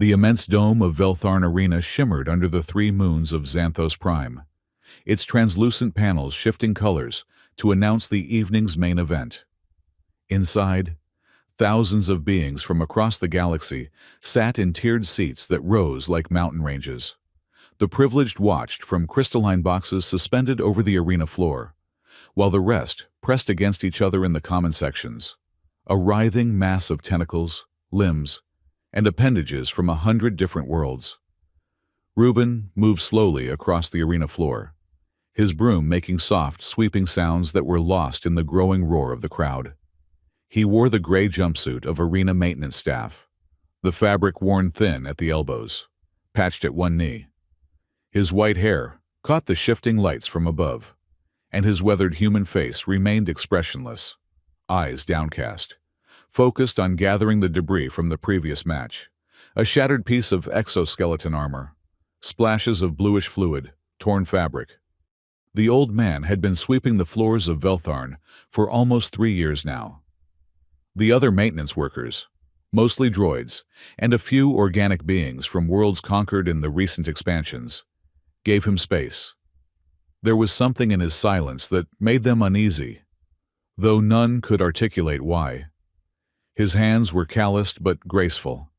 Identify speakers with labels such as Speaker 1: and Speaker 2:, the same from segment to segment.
Speaker 1: The immense dome of Veltharn Arena shimmered under the 3 moons of Xanthos Prime, its translucent panels shifting colors to announce the evening's main event. Inside, thousands of beings from across the galaxy sat in tiered seats that rose like mountain ranges. The privileged watched from crystalline boxes suspended over the arena floor, while the rest pressed against each other in the common sections, a writhing mass of tentacles, limbs, and appendages from 100 different worlds. Reuben moved slowly across the arena floor, his broom making soft, sweeping sounds that were lost in the growing roar of the crowd. He wore the gray jumpsuit of arena maintenance staff, the fabric worn thin at the elbows, patched at one knee. His white hair caught the shifting lights from above, and his weathered human face remained expressionless, eyes downcast, focused on gathering the debris from the previous match, a shattered piece of exoskeleton armor, splashes of bluish fluid, torn fabric. The old man had been sweeping the floors of Veltharn for almost 3 years now. The other maintenance workers, mostly droids, and a few organic beings from worlds conquered in the recent expansions, gave him space. There was something in his silence that made them uneasy, though none could articulate why. His hands were calloused but graceful,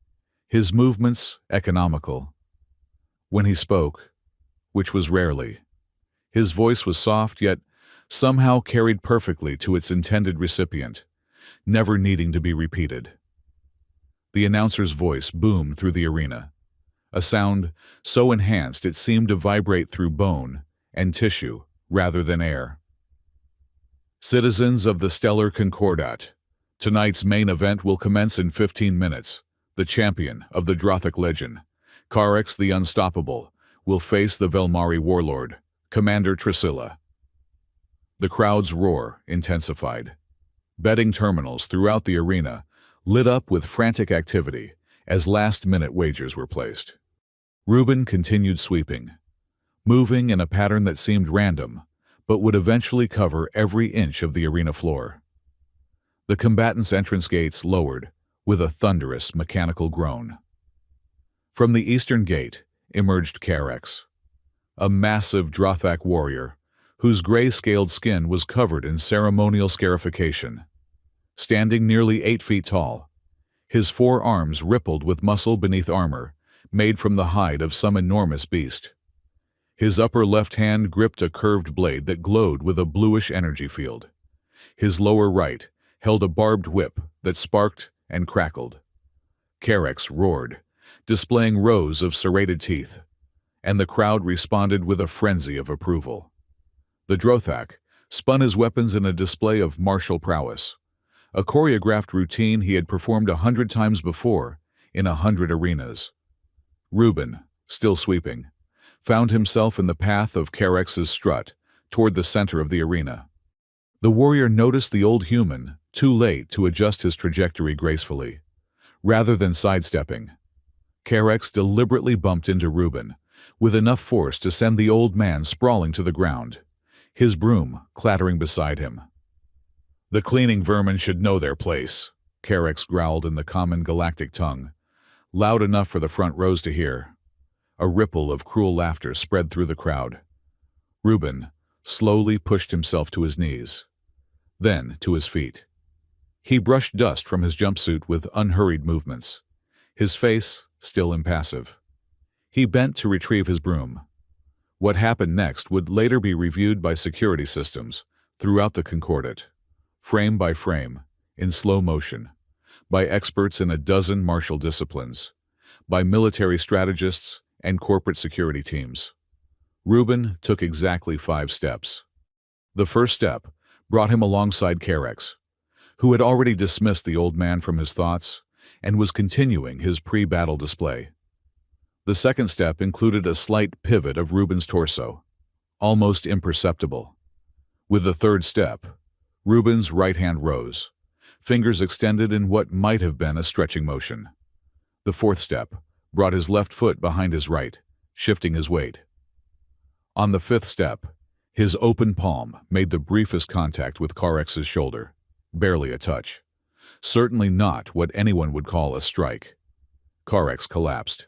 Speaker 1: his movements economical. When he spoke, which was rarely, his voice was soft yet somehow carried perfectly to its intended recipient, never needing to be repeated. The announcer's voice boomed through the arena, a sound so enhanced it seemed to vibrate through bone and tissue rather than air. Citizens of the Stellar Concordat, tonight's main event will commence in 15 minutes. The champion of the Drothic Legion, Carex the Unstoppable, will face the Velmari warlord, Commander Trisilla. The crowd's roar intensified. Betting terminals throughout the arena lit up with frantic activity as last-minute wagers were placed. Reuben continued sweeping, moving in a pattern that seemed random, but would eventually cover every inch of the arena floor. The combatants' entrance gates lowered with a thunderous mechanical groan. From the eastern gate emerged Carex, a massive Drothak warrior whose gray-scaled skin was covered in ceremonial scarification. Standing nearly 8 feet tall, his 4 arms rippled with muscle beneath armor made from the hide of some enormous beast. His upper left hand gripped a curved blade that glowed with a bluish energy field. His lower right held a barbed whip that sparked and crackled. Carex roared, displaying rows of serrated teeth, and the crowd responded with a frenzy of approval. The Drothak spun his weapons in a display of martial prowess, a choreographed routine he had performed 100 times before in 100 arenas. Reuben, still sweeping, found himself in the path of Carex's strut toward the center of the arena. The warrior noticed the old human too late to adjust his trajectory gracefully. Rather than sidestepping, Carex deliberately bumped into Reuben, with enough force to send the old man sprawling to the ground, his broom clattering beside him. "The cleaning vermin should know their place," Carex growled in the common galactic tongue, loud enough for the front rows to hear. A ripple of cruel laughter spread through the crowd. Reuben slowly pushed himself to his knees, then to his feet. He brushed dust from his jumpsuit with unhurried movements, his face still impassive. He bent to retrieve his broom. What happened next would later be reviewed by security systems throughout the Concordat, frame by frame, in slow motion, by experts in a dozen martial disciplines, by military strategists and corporate security teams. Reuben took exactly 5 steps. The first step brought him alongside Carex, who had already dismissed the old man from his thoughts and was continuing his pre-battle display. The second step included a slight pivot of Reuben's torso, almost imperceptible. With the third step, Reuben's right hand rose, fingers extended in what might have been a stretching motion. The fourth step brought his left foot behind his right, shifting his weight. On the fifth step, his open palm made the briefest contact with Carex's shoulder, barely a touch. Certainly not what anyone would call a strike. Karex collapsed.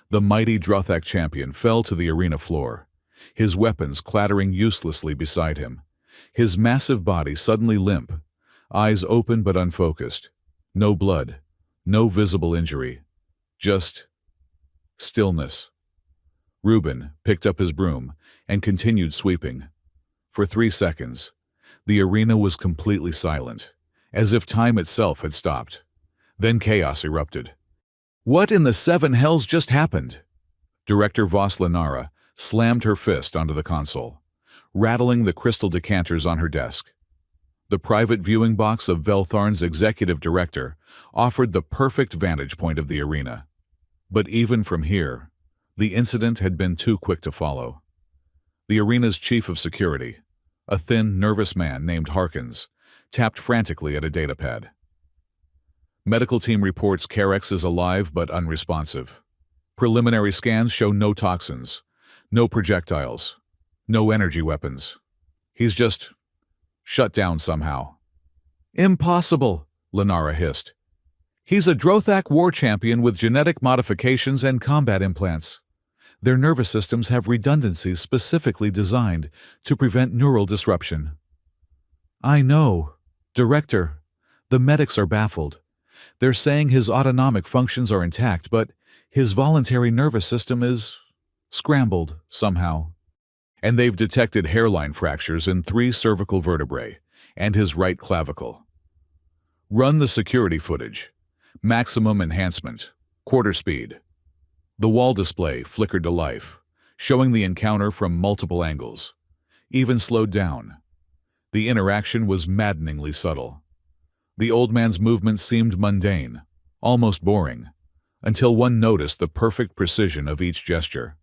Speaker 1: The mighty Drothak champion fell to the arena floor, his weapons clattering uselessly beside him, his massive body suddenly limp, eyes open but unfocused. No blood, no visible injury, just stillness. Reuben picked up his broom and continued sweeping. For 3 seconds, the arena was completely silent, as if time itself had stopped. Then chaos erupted. What in the seven hells just happened? Director Voss Lenara slammed her fist onto the console, rattling the crystal decanters on her desk. The private viewing box of Veltharn's executive director offered the perfect vantage point of the arena. But even from here, the incident had been too quick to follow. The arena's chief of security, a thin, nervous man named Harkins, tapped frantically at a datapad. Medical team reports Karex is alive but unresponsive. Preliminary scans show no toxins, no projectiles, no energy weapons. He's just shut down somehow. Impossible, Lenara hissed. He's a Drothak war champion with genetic modifications and combat implants. Their nervous systems have redundancies specifically designed to prevent neural disruption. I know. Director, the medics are baffled. They're saying his autonomic functions are intact, but his voluntary nervous system is scrambled somehow. And they've detected hairline fractures in 3 cervical vertebrae and his right clavicle. Run the security footage. Maximum enhancement. Quarter speed. The wall display flickered to life, showing the encounter from multiple angles. Even slowed down. The interaction was maddeningly subtle. The old man's movements seemed mundane, almost boring, until one noticed the perfect precision of each gesture,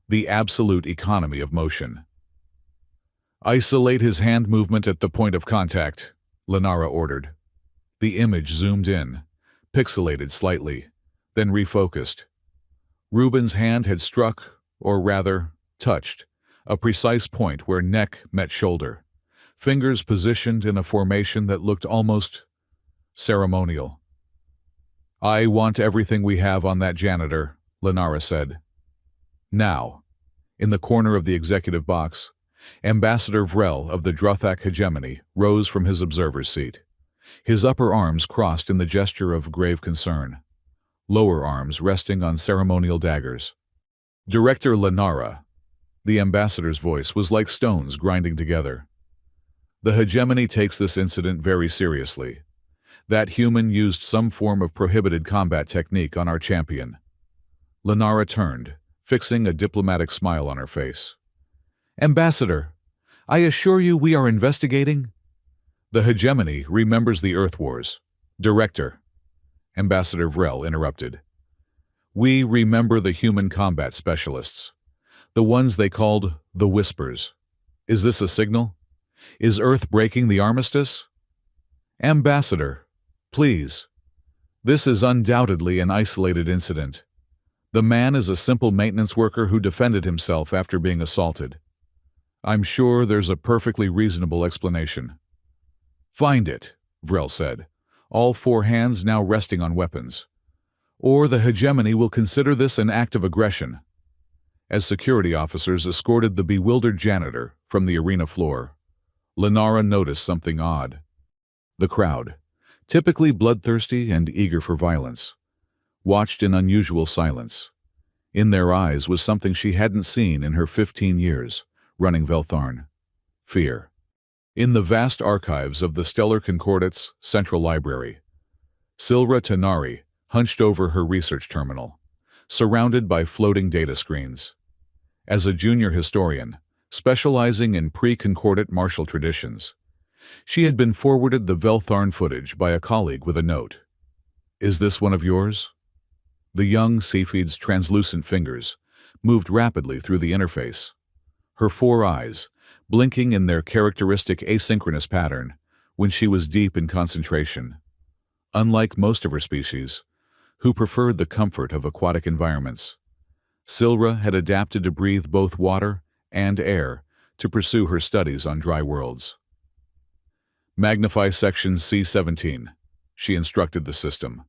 Speaker 1: the absolute economy of motion. Isolate his hand movement at the point of contact, Lenara ordered. The image zoomed in, pixelated slightly, then refocused. Reuben's hand had struck, or rather, touched, a precise point where neck met shoulder, fingers positioned in a formation that looked almost ceremonial. I want everything we have on that janitor, Lenara said. Now, in the corner of the executive box, Ambassador Vrel of the Drothak hegemony rose from his observer's seat, his upper arms crossed in the gesture of grave concern, lower arms resting on ceremonial daggers. Director Lenara, the ambassador's voice was like stones grinding together. The hegemony takes this incident very seriously. That human used some form of prohibited combat technique on our champion. Lenara turned, fixing a diplomatic smile on her face. Ambassador, I assure you we are investigating. The hegemony remembers the Earth Wars. Director, Ambassador Vrel interrupted. We remember the human combat specialists, the ones they called the Whispers. Is this a signal? Is Earth breaking the armistice? Ambassador, please. This is undoubtedly an isolated incident. The man is a simple maintenance worker who defended himself after being assaulted. I'm sure there's a perfectly reasonable explanation. Find it, Vrel said, all 4 hands now resting on weapons. Or the hegemony will consider this an act of aggression. As security officers escorted the bewildered janitor from the arena floor, Lenara noticed something odd. The crowd, typically bloodthirsty and eager for violence, watched in unusual silence. In their eyes was something she hadn't seen in her 15 years running Veltharn: fear. In the vast archives of the Stellar Concordate's Central Library, Silra Tanari hunched over her research terminal, surrounded by floating data screens. As a junior historian, specializing in pre-concordate martial traditions, she had been forwarded the Veltharn footage by a colleague with a note. Is this one of yours? The young Cepheid's translucent fingers moved rapidly through the interface. Her 4 eyes, blinking in their characteristic asynchronous pattern when she was deep in concentration. Unlike most of her species, who preferred the comfort of aquatic environments, Silra had adapted to breathe both water and air to pursue her studies on dry worlds. Magnify section C17, she instructed the system.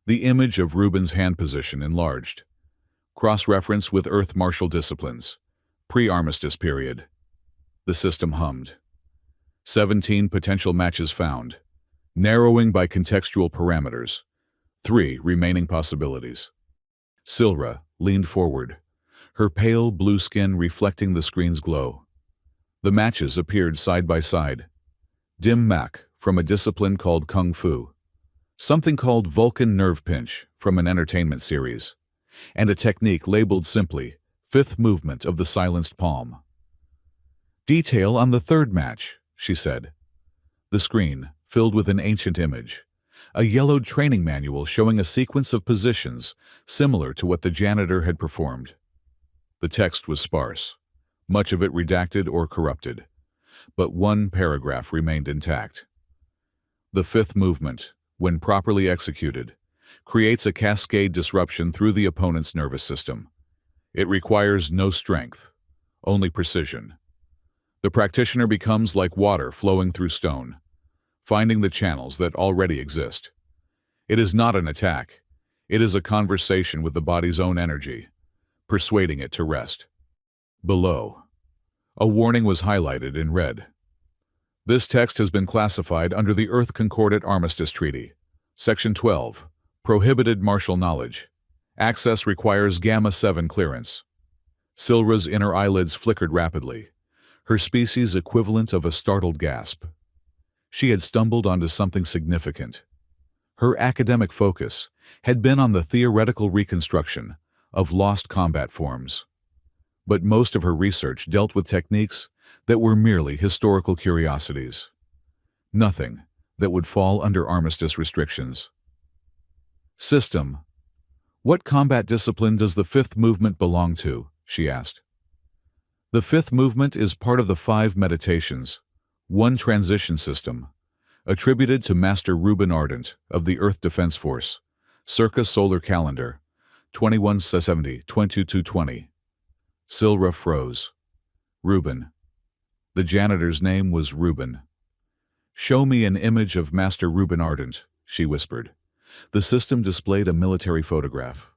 Speaker 1: The image of Rubin's hand position enlarged. Cross-reference with Earth martial disciplines. Pre-armistice period. The system hummed. 17 potential matches found. Narrowing by contextual parameters. 3 remaining possibilities. Silra leaned forward, her pale blue skin reflecting the screen's glow. The matches appeared side by side. Dim Mak from a discipline called Kung Fu. Something called Vulcan Nerve Pinch from an entertainment series. And a technique labeled simply, Fifth Movement of the Silenced Palm. Detail on the third match, she said. The screen, filled with an ancient image. A yellowed training manual showing a sequence of positions similar to what the janitor had performed. The text was sparse, much of it redacted or corrupted, but one paragraph remained intact. The fifth movement, when properly executed, creates a cascade disruption through the opponent's nervous system. It requires no strength, only precision. The practitioner becomes like water flowing through stone, finding the channels that already exist. It is not an attack. It is a conversation with the body's own energy, persuading it to rest. Below, a warning was highlighted in red. This text has been classified under the Earth Concordat Armistice Treaty. Section 12. Prohibited martial knowledge. Access requires Gamma-7 clearance. Silra's inner eyelids flickered rapidly, her species equivalent of a startled gasp. She had stumbled onto something significant. Her academic focus had been on the theoretical reconstruction of lost combat forms. But most of her research dealt with techniques that were merely historical curiosities. Nothing that would fall under armistice restrictions. System. What combat discipline does the fifth movement belong to? She asked. The fifth movement is part of the 5 meditations, one transition system, attributed to Master Reuben Ardent of the Earth Defense Force, circa solar calendar, 2170-2220. Silra froze. Reuben. The janitor's name was Reuben. Show me an image of Master Reuben Ardent, she whispered. The system displayed a military photograph.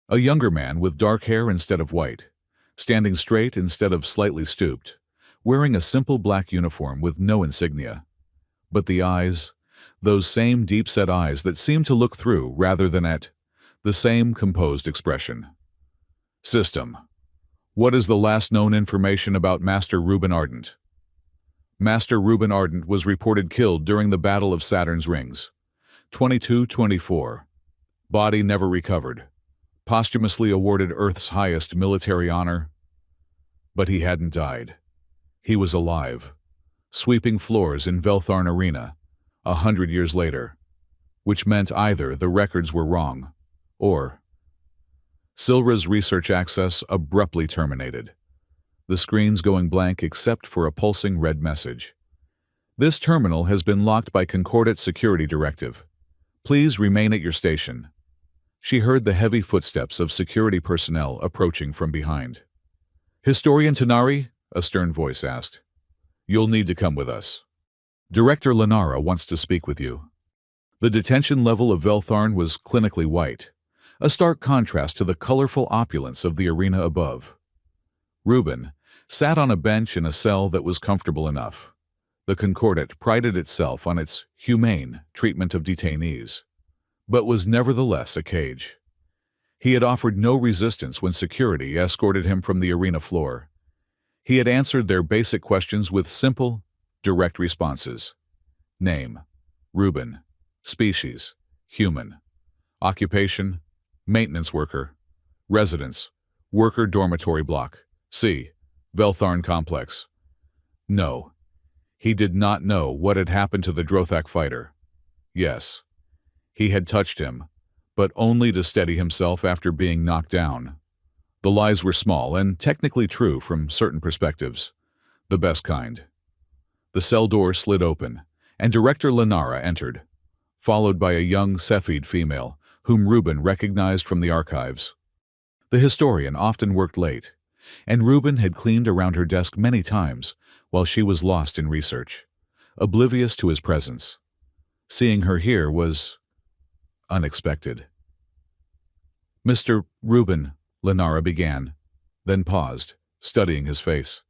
Speaker 1: A younger man with dark hair instead of white, standing straight instead of slightly stooped, wearing a simple black uniform with no insignia. But the eyes, those same deep-set eyes that seemed to look through rather than at, the same composed expression. System. What is the last known information about Master Reuben Ardent? Master Reuben Ardent was reported killed during the Battle of Saturn's Rings. 2224. Body never recovered. Posthumously awarded Earth's highest military honor. But he hadn't died. He was alive, sweeping floors in Veltharn Arena, 100 years later, which meant either the records were wrong, or... Silra's research access abruptly terminated, the screens going blank except for a pulsing red message. This terminal has been locked by Concordat Security Directive. Please remain at your station. She heard the heavy footsteps of security personnel approaching from behind. Historian Tanari? A stern voice asked. You'll need to come with us. Director Lenara wants to speak with you. The detention level of Veltharn was clinically white, a stark contrast to the colorful opulence of the arena above. Reuben sat on a bench in a cell that was comfortable enough. The Concordat prided itself on its humane treatment of detainees, but was nevertheless a cage. He had offered no resistance when security escorted him from the arena floor. He had answered their basic questions with simple, direct responses. Name, Reuben. Species, human. Occupation, maintenance worker. Residence, worker dormitory block. C, Veltharn complex. No. He did not know what had happened to the Drothak fighter. Yes, he had touched him, but only to steady himself after being knocked down. The lies were small and technically true from certain perspectives, the best kind. The cell door slid open, and Director Lenara entered, followed by a young Cepheid female whom Reuben recognized from the archives. The historian often worked late, and Reuben had cleaned around her desk many times while she was lost in research, oblivious to his presence. Seeing her here was unexpected. "Mr. Rubin," Lenara began, then paused, studying his face.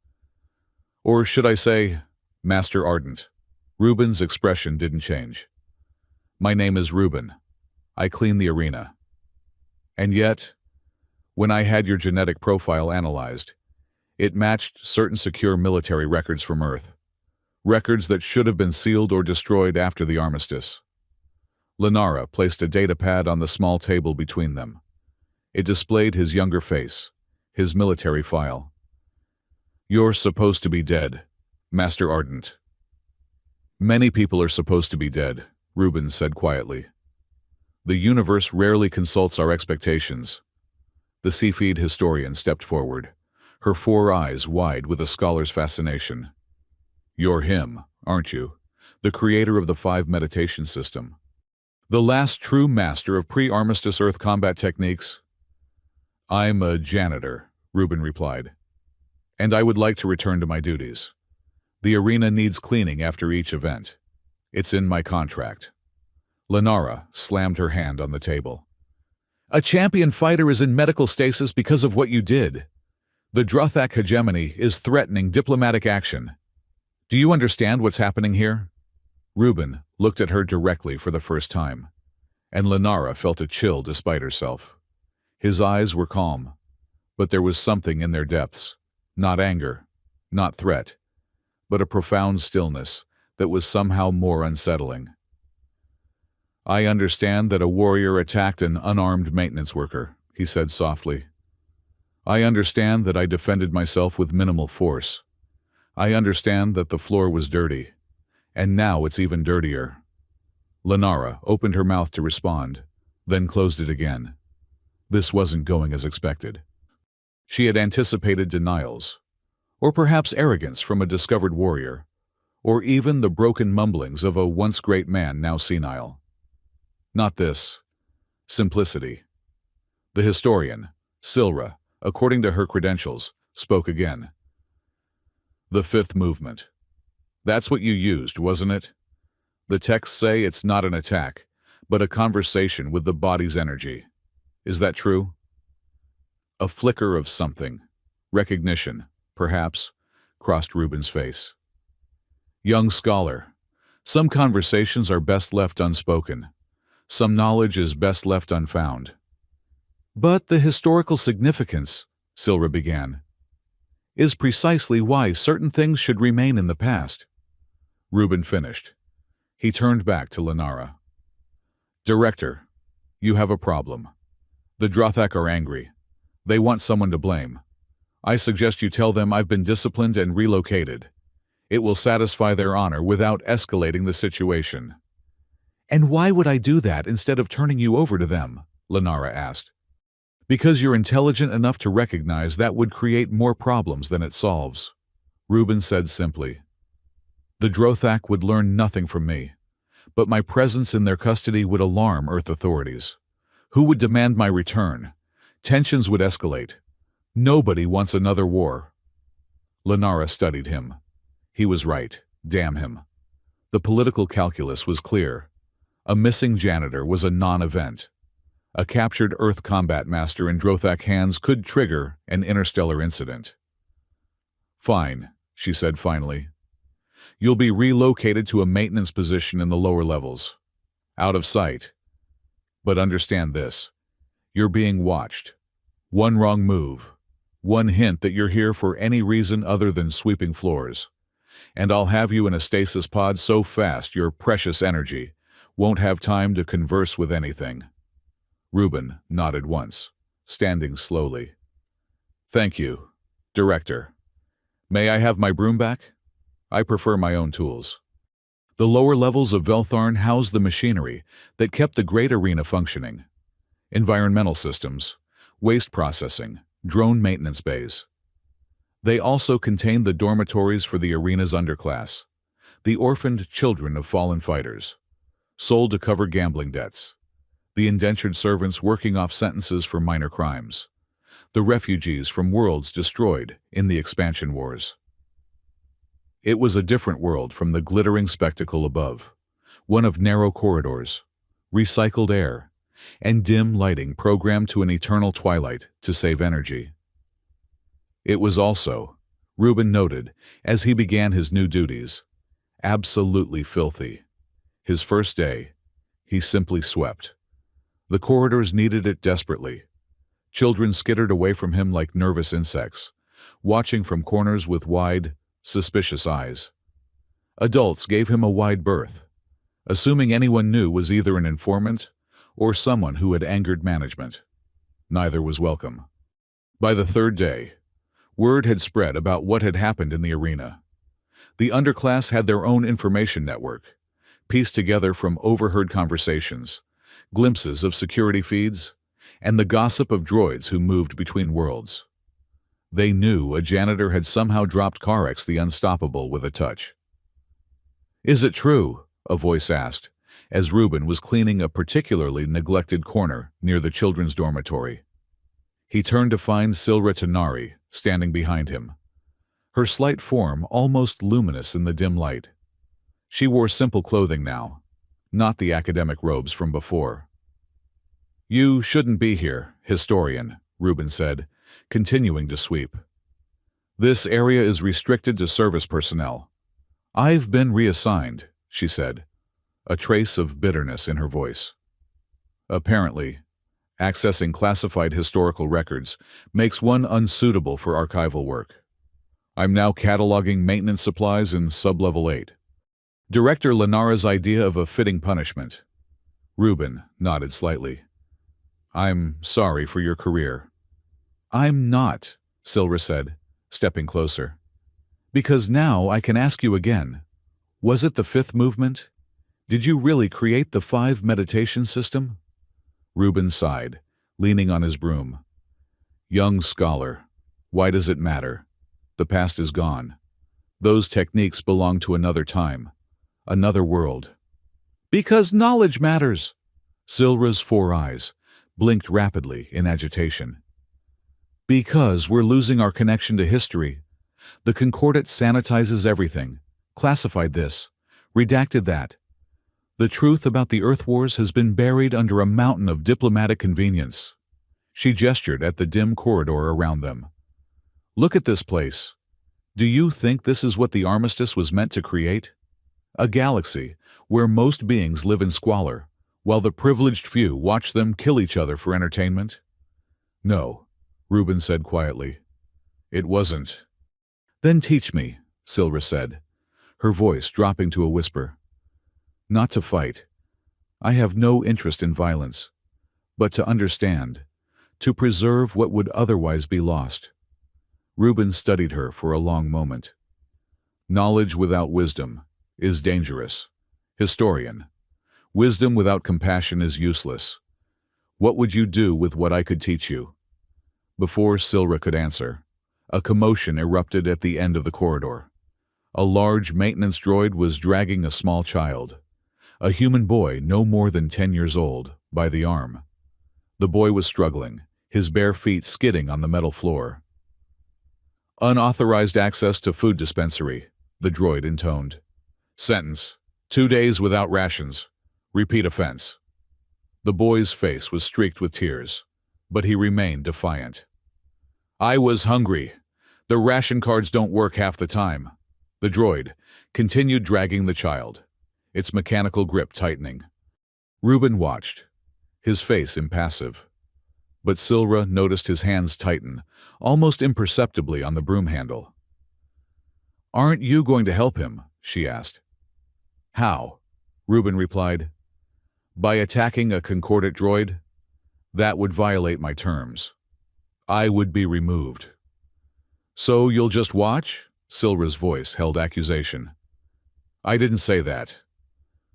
Speaker 1: "Or should I say, Master Ardent?" Rubin's expression didn't change. "My name is Rubin. I clean the arena. And yet, when I had your genetic profile analyzed, it matched certain secure military records from Earth. Records that should have been sealed or destroyed after the armistice." Lenara placed a data pad on the small table between them. It displayed his younger face, his military file. "You're supposed to be dead, Master Ardent." "Many people are supposed to be dead," Rubin said quietly. "The universe rarely consults our expectations." The Seafeed historian stepped forward, her 4 eyes wide with a scholar's fascination. "You're him, aren't you? The creator of the 5 meditation system. The last true master of pre-armistice Earth combat techniques?" "I'm a janitor," Rubin replied. "And I would like to return to my duties. The arena needs cleaning after each event. It's in my contract." Lenara slammed her hand on the table. "A champion fighter is in medical stasis because of what you did. The Drothak hegemony is threatening diplomatic action. Do you understand what's happening here?" Rubin looked at her directly for the first time, and Lenara felt a chill despite herself. His eyes were calm, but there was something in their depths, not anger, not threat, but a profound stillness that was somehow more unsettling. "I understand that a warrior attacked an unarmed maintenance worker," he said softly. "I understand that I defended myself with minimal force. I understand that the floor was dirty, and now it's even dirtier." Lenara opened her mouth to respond, then closed it again. This wasn't going as expected. She had anticipated denials, or perhaps arrogance from a discovered warrior, or even the broken mumblings of a once great man now senile. Not this. Simplicity. The historian, Silra, according to her credentials, spoke again. "The 5th movement. That's what you used, wasn't it? The texts say it's not an attack, but a conversation with the body's energy. Is that true?" A flicker of something, recognition, perhaps, crossed Rubin's face. "Young scholar, some conversations are best left unspoken. Some knowledge is best left unfound." "But the historical significance," Silra began, "is precisely why certain things should remain in the past." Rubin finished. He turned back to Lenara. "Director, you have a problem. The Drothak are angry. They want someone to blame. I suggest you tell them I've been disciplined and relocated. It will satisfy their honor without escalating the situation." "And why would I do that instead of turning you over to them?" Lenara asked. "Because you're intelligent enough to recognize that would create more problems than it solves," Rubin said simply. "The Drothak would learn nothing from me, but my presence in their custody would alarm Earth authorities. Who would demand my return? Tensions would escalate. Nobody wants another war." Lenara studied him. He was right, damn him. The political calculus was clear. A missing janitor was a non-event. A captured Earth combat master in Drothak hands could trigger an interstellar incident. "Fine," she said finally. "You'll be relocated to a maintenance position in the lower levels. Out of sight. But understand this. You're being watched. One wrong move, one hint that you're here for any reason other than sweeping floors, and I'll have you in a stasis pod so fast your precious energy won't have time to converse with anything." Rubin nodded once, standing slowly. "Thank you, Director. May I have my broom back? I prefer my own tools." The lower levels of Veltharn housed the machinery that kept the great arena functioning. Environmental systems, waste processing, drone maintenance bays. They also contained the dormitories for the arena's underclass, the orphaned children of fallen fighters, sold to cover gambling debts, the indentured servants working off sentences for minor crimes, the refugees from worlds destroyed in the expansion wars. It was a different world from the glittering spectacle above, one of narrow corridors, recycled air, and dim lighting programmed to an eternal twilight to save energy. It was also, Reuben noted, as he began his new duties, absolutely filthy. His first day, he simply swept. The corridors needed it desperately. Children skittered away from him like nervous insects, watching from corners with wide, suspicious eyes. Adults gave him a wide berth, assuming anyone new was either an informant or someone who had angered management. Neither was welcome. By the third day, word had spread about what had happened in the arena. The underclass had their own information network, pieced together from overheard conversations, glimpses of security feeds, and the gossip of droids who moved between worlds. They knew a janitor had somehow dropped Carx the Unstoppable with a touch. "Is it true?" a voice asked, as Reuben was cleaning a particularly neglected corner near the children's dormitory. He turned to find Silra Tanari standing behind him, her slight form almost luminous in the dim light. She wore simple clothing now, not the academic robes from before. "You shouldn't be here, historian," Reuben said, continuing to sweep. "This area is restricted to service personnel." "I've been reassigned," she said, a trace of bitterness in her voice. "Apparently, accessing classified historical records makes one unsuitable for archival work. I'm now cataloging maintenance supplies in Sublevel 8. Director Lenara's idea of a fitting punishment." Reuben nodded slightly. "I'm sorry for your career." "I'm not," Silra said, stepping closer. "Because now I can ask you again. Was it the fifth movement? Did you really create the 5 meditation system?" Reuben sighed, leaning on his broom. "Young scholar, why does it matter? The past is gone. Those techniques belong to another time, another world." "Because knowledge matters." Silra's 4 eyes blinked rapidly in agitation. "Because we're losing our connection to history. The Concordat sanitizes everything, classified this, redacted that. The truth about the Earth Wars has been buried under a mountain of diplomatic convenience." She gestured at the dim corridor around them. "Look at this place. Do you think this is what the armistice was meant to create? A galaxy where most beings live in squalor, while the privileged few watch them kill each other for entertainment?" "No," Reuben said quietly. "It wasn't." "Then teach me," Silra said, her voice dropping to a whisper. "Not to fight. I have no interest in violence, but to understand, to preserve what would otherwise be lost." Reuben studied her for a long moment. "Knowledge without wisdom is dangerous. Historian, wisdom without compassion is useless. What would you do with what I could teach you?" Before Silra could answer, a commotion erupted at the end of the corridor. A large maintenance droid was dragging a small child, a human boy no more than 10 years old, by the arm. The boy was struggling, his bare feet skidding on the metal floor. "Unauthorized access to food dispensary," the droid intoned. "Sentence: 2 days without rations. Repeat offense." The boy's face was streaked with tears, but he remained defiant. "I was hungry. The ration cards don't work half the time." The droid continued dragging the child, its mechanical grip tightening. Reuben watched, his face impassive. But Silra noticed his hands tighten, almost imperceptibly on the broom handle. "Aren't you going to help him?" she asked. "How?" Reuben replied. "By attacking a Concordat droid? That would violate my terms. I would be removed." "So you'll just watch?" Silra's voice held accusation. "I didn't say that."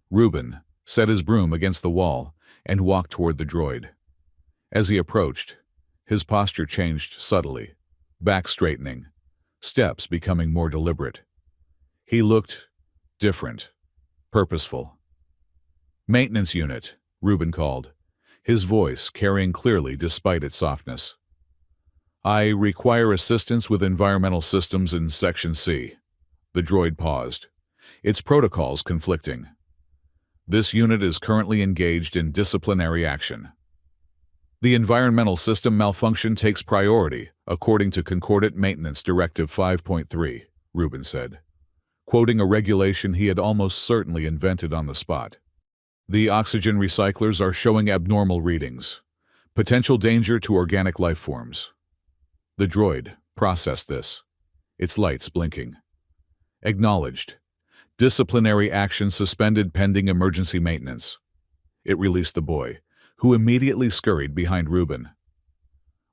Speaker 1: Reuben set his broom against the wall and walked toward the droid. As he approached, his posture changed subtly, back straightening, steps becoming more deliberate. He looked different, purposeful. "Maintenance unit," Reuben called, his voice carrying clearly despite its softness. "I require assistance with environmental systems in Section C." The droid paused, its protocols conflicting. This unit is currently engaged in disciplinary action. The environmental system malfunction takes priority, according to Concordant Maintenance Directive 5.3, Rubin said, quoting a regulation he had almost certainly invented on the spot. The oxygen recyclers are showing abnormal readings. Potential danger to organic life forms. The droid processed this, its lights blinking. Acknowledged. Disciplinary action suspended pending emergency maintenance. It released the boy, who immediately scurried behind Rubin.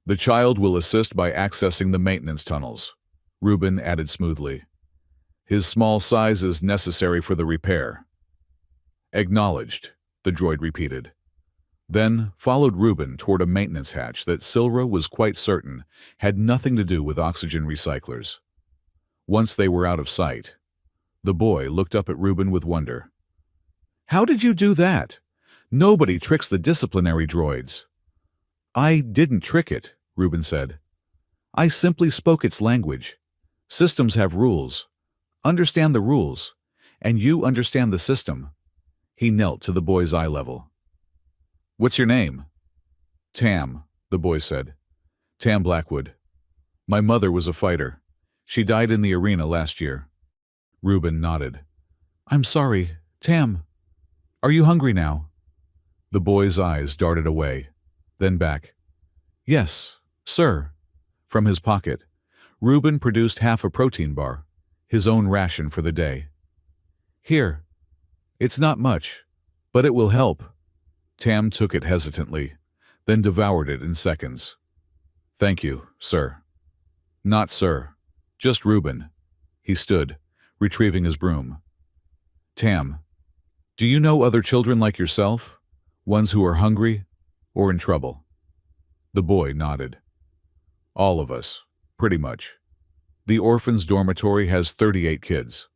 Speaker 1: The child will assist by accessing the maintenance tunnels, Rubin added smoothly. His small size is necessary for the repair. Acknowledged, the droid repeated. Then followed Rubin toward a maintenance hatch that Silra was quite certain had nothing to do with oxygen recyclers. Once they were out of sight, the boy looked up at Rubin with wonder. "How did you do that? Nobody tricks the disciplinary droids." "I didn't trick it," Rubin said. "I simply spoke its language. Systems have rules. Understand the rules, and you understand the system." He knelt to the boy's eye level. "What's your name?" "Tam," the boy said. "Tam Blackwood. My mother was a fighter. She died in the arena last year." Rubin nodded. "I'm sorry, Tam. Are you hungry now?" The boy's eyes darted away, then back. "Yes, sir." From his pocket, Rubin produced half a protein bar, his own ration for the day. "Here. It's not much, but it will help." Tam took it hesitantly, then devoured it in seconds. "Thank you, sir." "Not sir, just Rubin." He stood, retrieving his broom. "Tam, do you know other children like yourself? Ones who are hungry or in trouble?" The boy nodded. "All of us, pretty much. The orphans' dormitory has 38 kids.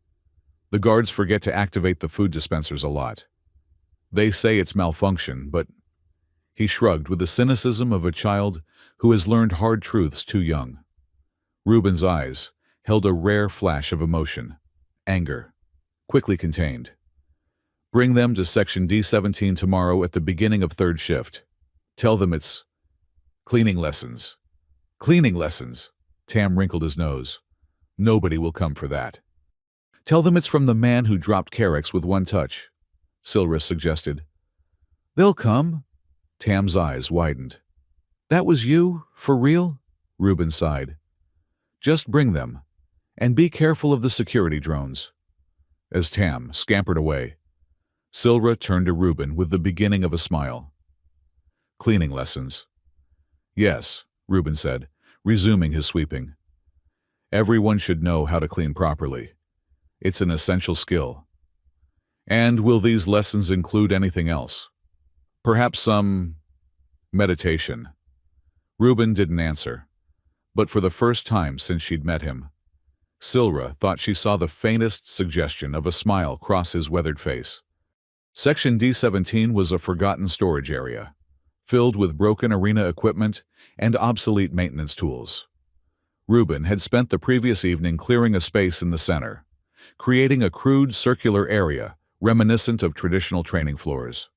Speaker 1: The guards forget to activate the food dispensers a lot. They say it's malfunction, but..." He shrugged with the cynicism of a child who has learned hard truths too young. Rubin's eyes held a rare flash of emotion, anger, quickly contained. "Bring them to Section D17 tomorrow at the beginning of third shift. Tell them it's cleaning lessons." "Cleaning lessons?" Tam wrinkled his nose. "Nobody will come for that." "Tell them it's from the man who dropped Carex with one touch," Silra suggested. "They'll come." Tam's eyes widened. "That was you? For real?" Rubin sighed. "Just bring them, and be careful of the security drones." As Tam scampered away, Silra turned to Rubin with the beginning of a smile. "Cleaning lessons." "Yes," Rubin said, resuming his sweeping. "Everyone should know how to clean properly. It's an essential skill." "And will these lessons include anything else? Perhaps some meditation?" Rubin didn't answer, but for the first time since she'd met him, Silra thought she saw the faintest suggestion of a smile cross his weathered face. Section D17 was a forgotten storage area, filled with broken arena equipment and obsolete maintenance tools. Rubin had spent the previous evening clearing a space in the center, creating a crude circular area reminiscent of traditional training floors.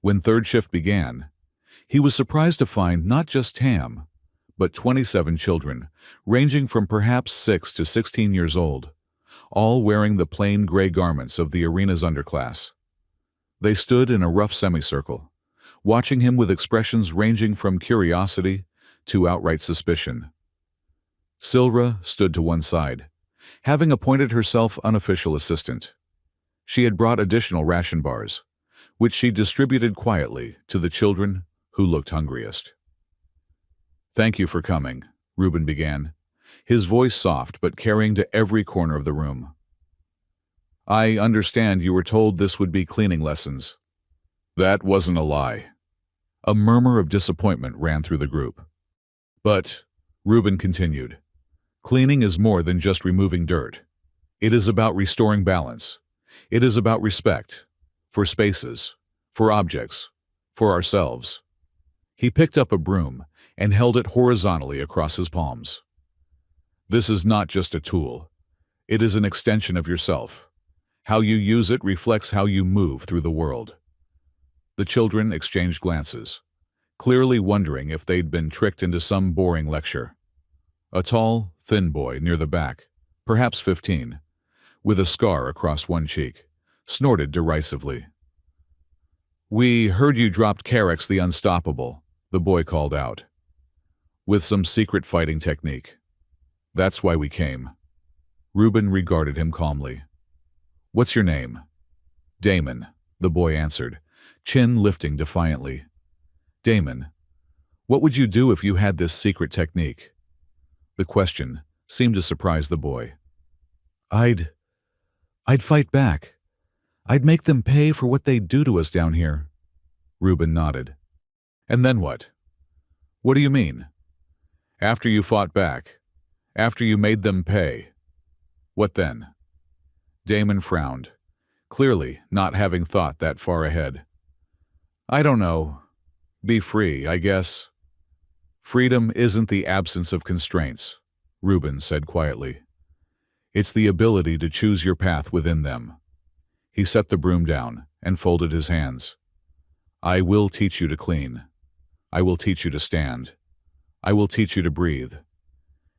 Speaker 1: When third shift began, he was surprised to find not just Tam, but 27 children, ranging from perhaps 6 to 16 years old, all wearing the plain gray garments of the arena's underclass. They stood in a rough semicircle, watching him with expressions ranging from curiosity to outright suspicion. Silra stood to one side, having appointed herself unofficial assistant. She had brought additional ration bars, which she distributed quietly to the children who looked hungriest. "Thank you for coming," Rubin began, his voice soft but carrying to every corner of the room. "I understand you were told this would be cleaning lessons." That wasn't a lie. A murmur of disappointment ran through the group. "But," Rubin continued, "cleaning is more than just removing dirt. It is about restoring balance. It is about respect, for spaces, for objects, for ourselves." He picked up a broom and held it horizontally across his palms. "This is not just a tool. It is an extension of yourself. How you use it reflects how you move through the world. The children exchanged glances, clearly wondering if they'd been tricked into some boring lecture. A tall, thin boy near the back, perhaps 15, with a scar across one cheek, snorted derisively. "We heard you dropped Carix the Unstoppable," the boy called out. "With some secret fighting technique. That's why we came." Reuben regarded him calmly. "What's your name?" "Damon," the boy answered, chin lifting defiantly. "Damon, what would you do if you had this secret technique?" The question seemed to surprise the boy. I'd fight back. I'd make them pay for what they do to us down here." Reuben nodded. "And then what?" "What do you mean?" "After you fought back, after you made them pay, what then?" Damon frowned, clearly not having thought that far ahead. "I don't know. Be free, I guess." "Freedom isn't the absence of constraints," Reuben said quietly. "It's the ability to choose your path within them." He set the broom down and folded his hands. "I will teach you to clean. I will teach you to stand. I will teach you to breathe.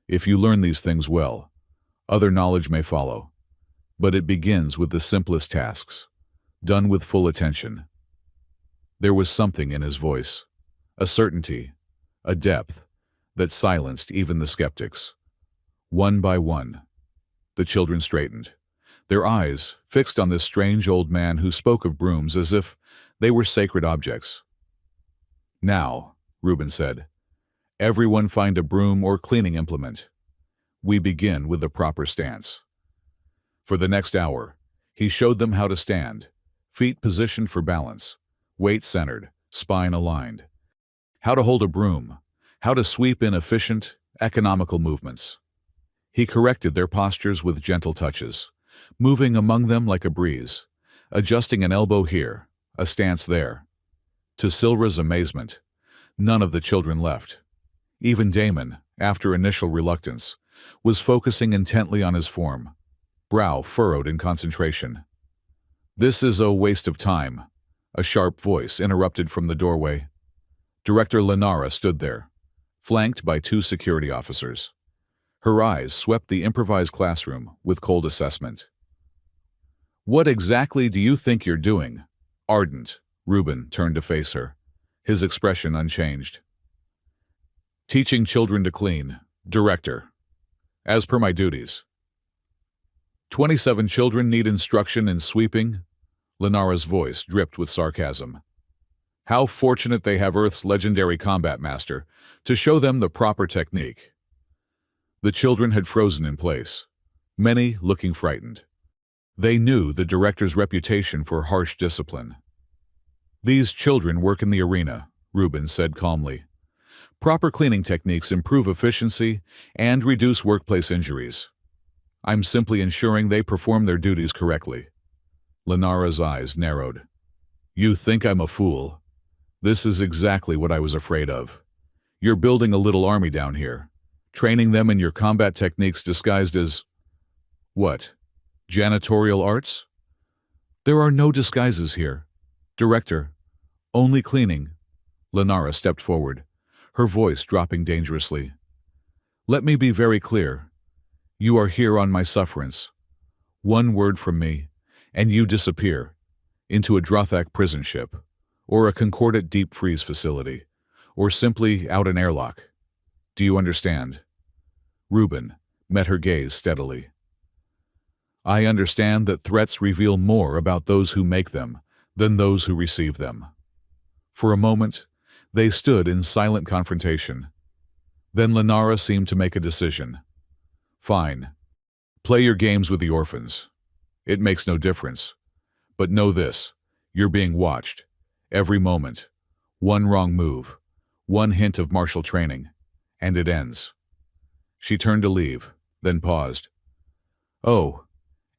Speaker 1: If you learn these things well, other knowledge may follow. But it begins with the simplest tasks, done with full attention." There was something in his voice, a certainty, a depth, that silenced even the skeptics. One by one, the children straightened, their eyes fixed on this strange old man who spoke of brooms as if they were sacred objects. "Now," Reuben said, "everyone find a broom or cleaning implement. We begin with the proper stance." For the next hour, he showed them how to stand, feet positioned for balance, weight centered, spine aligned. How to hold a broom, how to sweep in efficient, economical movements. He corrected their postures with gentle touches, moving among them like a breeze, adjusting an elbow here, a stance there. To Silra's amazement, none of the children left. Even Damon, after initial reluctance, was focusing intently on his form, brow furrowed in concentration. "This is a waste of time," a sharp voice interrupted from the doorway. Director Lenara stood there, flanked by 2 security officers. Her eyes swept the improvised classroom with cold assessment. "What exactly do you think you're doing?" Ardent, Reuben turned to face her, his expression unchanged. "Teaching children to clean, Director. As per my duties." 27 children need instruction in sweeping?" Lenara's voice dripped with sarcasm. "How fortunate they have Earth's legendary combat master to show them the proper technique." The children had frozen in place, many looking frightened. They knew the director's reputation for harsh discipline. "These children work in the arena," Reuben said calmly. "Proper cleaning techniques improve efficiency and reduce workplace injuries. I'm simply ensuring they perform their duties correctly." Lenara's eyes narrowed. "You think I'm a fool? This is exactly what I was afraid of. You're building a little army down here, training them in your combat techniques disguised as... what? Janitorial arts?" "There are no disguises here. Director, only cleaning." Lenara stepped forward, her voice dropping dangerously. "Let me be very clear. You are here on my sufferance. One word from me, and you disappear into a Drothak prison ship, or a Concordat deep freeze facility, or simply out an airlock. Do you understand?" Reuben met her gaze steadily. "I understand that threats reveal more about those who make them than those who receive them." For a moment, they stood in silent confrontation. Then Lenara seemed to make a decision. "Fine. Play your games with the orphans. It makes no difference. But know this, you're being watched. Every moment. One wrong move. One hint of martial training. And it ends." She turned to leave, then paused. "Oh,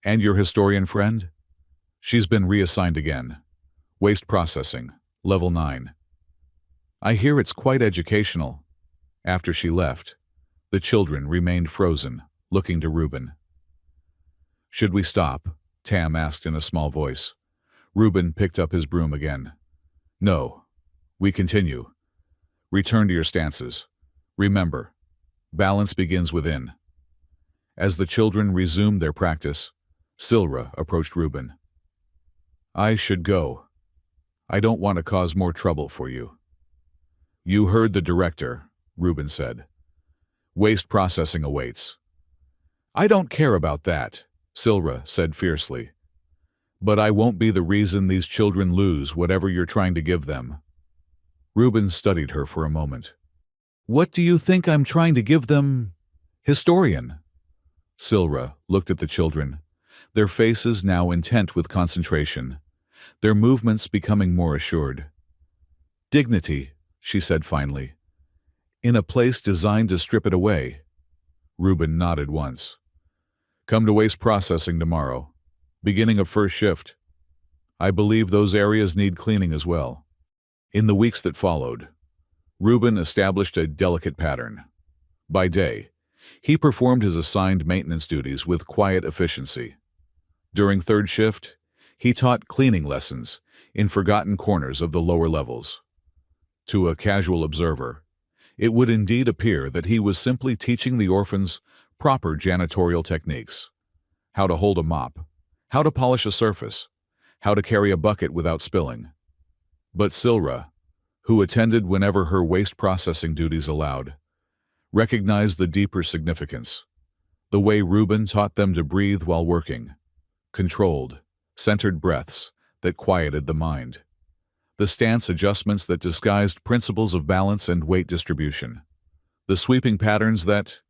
Speaker 1: and your historian friend?" "She's been reassigned again. Waste processing, level 9. I hear it's quite educational." After she left, the children remained frozen, looking to Reuben. "Should we stop?" Tam asked in a small voice. Reuben picked up his broom again. No. We continue. Return to your stances. Remember, balance begins within. As the children resumed their practice, Silra approached Reuben. I should go. I don't want to cause more trouble for you. You heard the director, Reuben said. Waste processing awaits. I don't care about that, Silra said fiercely. But I won't be the reason these children lose whatever you're trying to give them. Reuben studied her for a moment. What do you think I'm trying to give them? Historian. Silra looked at the children, their faces now intent with concentration, their movements becoming more assured. Dignity, she said finally. In a place designed to strip it away. Reuben nodded once. Come to waste processing tomorrow. Beginning of first shift. I believe those areas need cleaning as well. In the weeks that followed, Reuben established a delicate pattern. By day, he performed his assigned maintenance duties with quiet efficiency. During third shift, he taught cleaning lessons in forgotten corners of the lower levels. To a casual observer, it would indeed appear that he was simply teaching the orphans proper janitorial techniques. How to hold a mop, how to polish a surface, how to carry a bucket without spilling. But Silra, who attended whenever her waste processing duties allowed, recognized the deeper significance. The way Reuben taught them to breathe while working, controlled, centered breaths that quieted the mind. The stance adjustments that disguised principles of balance and weight distribution. The sweeping patterns that,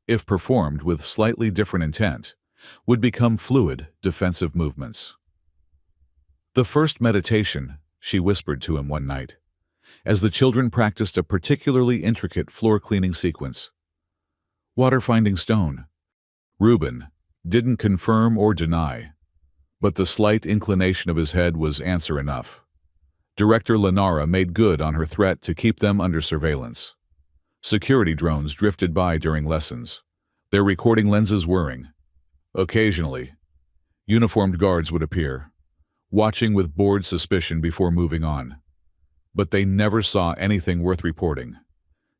Speaker 1: if performed with slightly different intent, would become fluid, defensive movements. The first meditation, she whispered to him one night, as the children practiced a particularly intricate floor-cleaning sequence. Water-finding stone. Reuben didn't confirm or deny, but the slight inclination of his head was answer enough. Director Lenara made good on her threat to keep them under surveillance. Security drones drifted by during lessons, their recording lenses whirring. Occasionally, uniformed guards would appear, watching with bored suspicion before moving on. But they never saw anything worth reporting.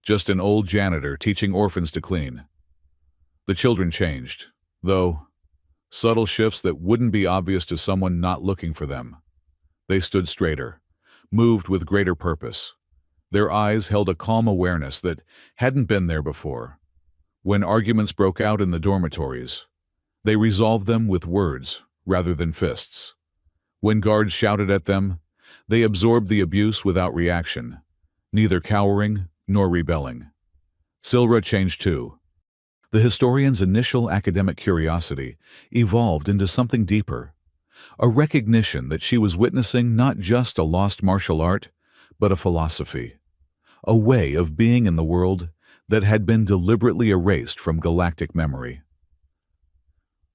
Speaker 1: Just an old janitor teaching orphans to clean. The children changed, though, subtle shifts that wouldn't be obvious to someone not looking for them. They stood straighter, moved with greater purpose. Their eyes held a calm awareness that hadn't been there before. When arguments broke out in the dormitories, they resolved them with words rather than fists. When guards shouted at them, they absorbed the abuse without reaction, neither cowering nor rebelling. Silra changed too. The historian's initial academic curiosity evolved into something deeper, a recognition that she was witnessing not just a lost martial art, but a philosophy, a way of being in the world that had been deliberately erased from galactic memory.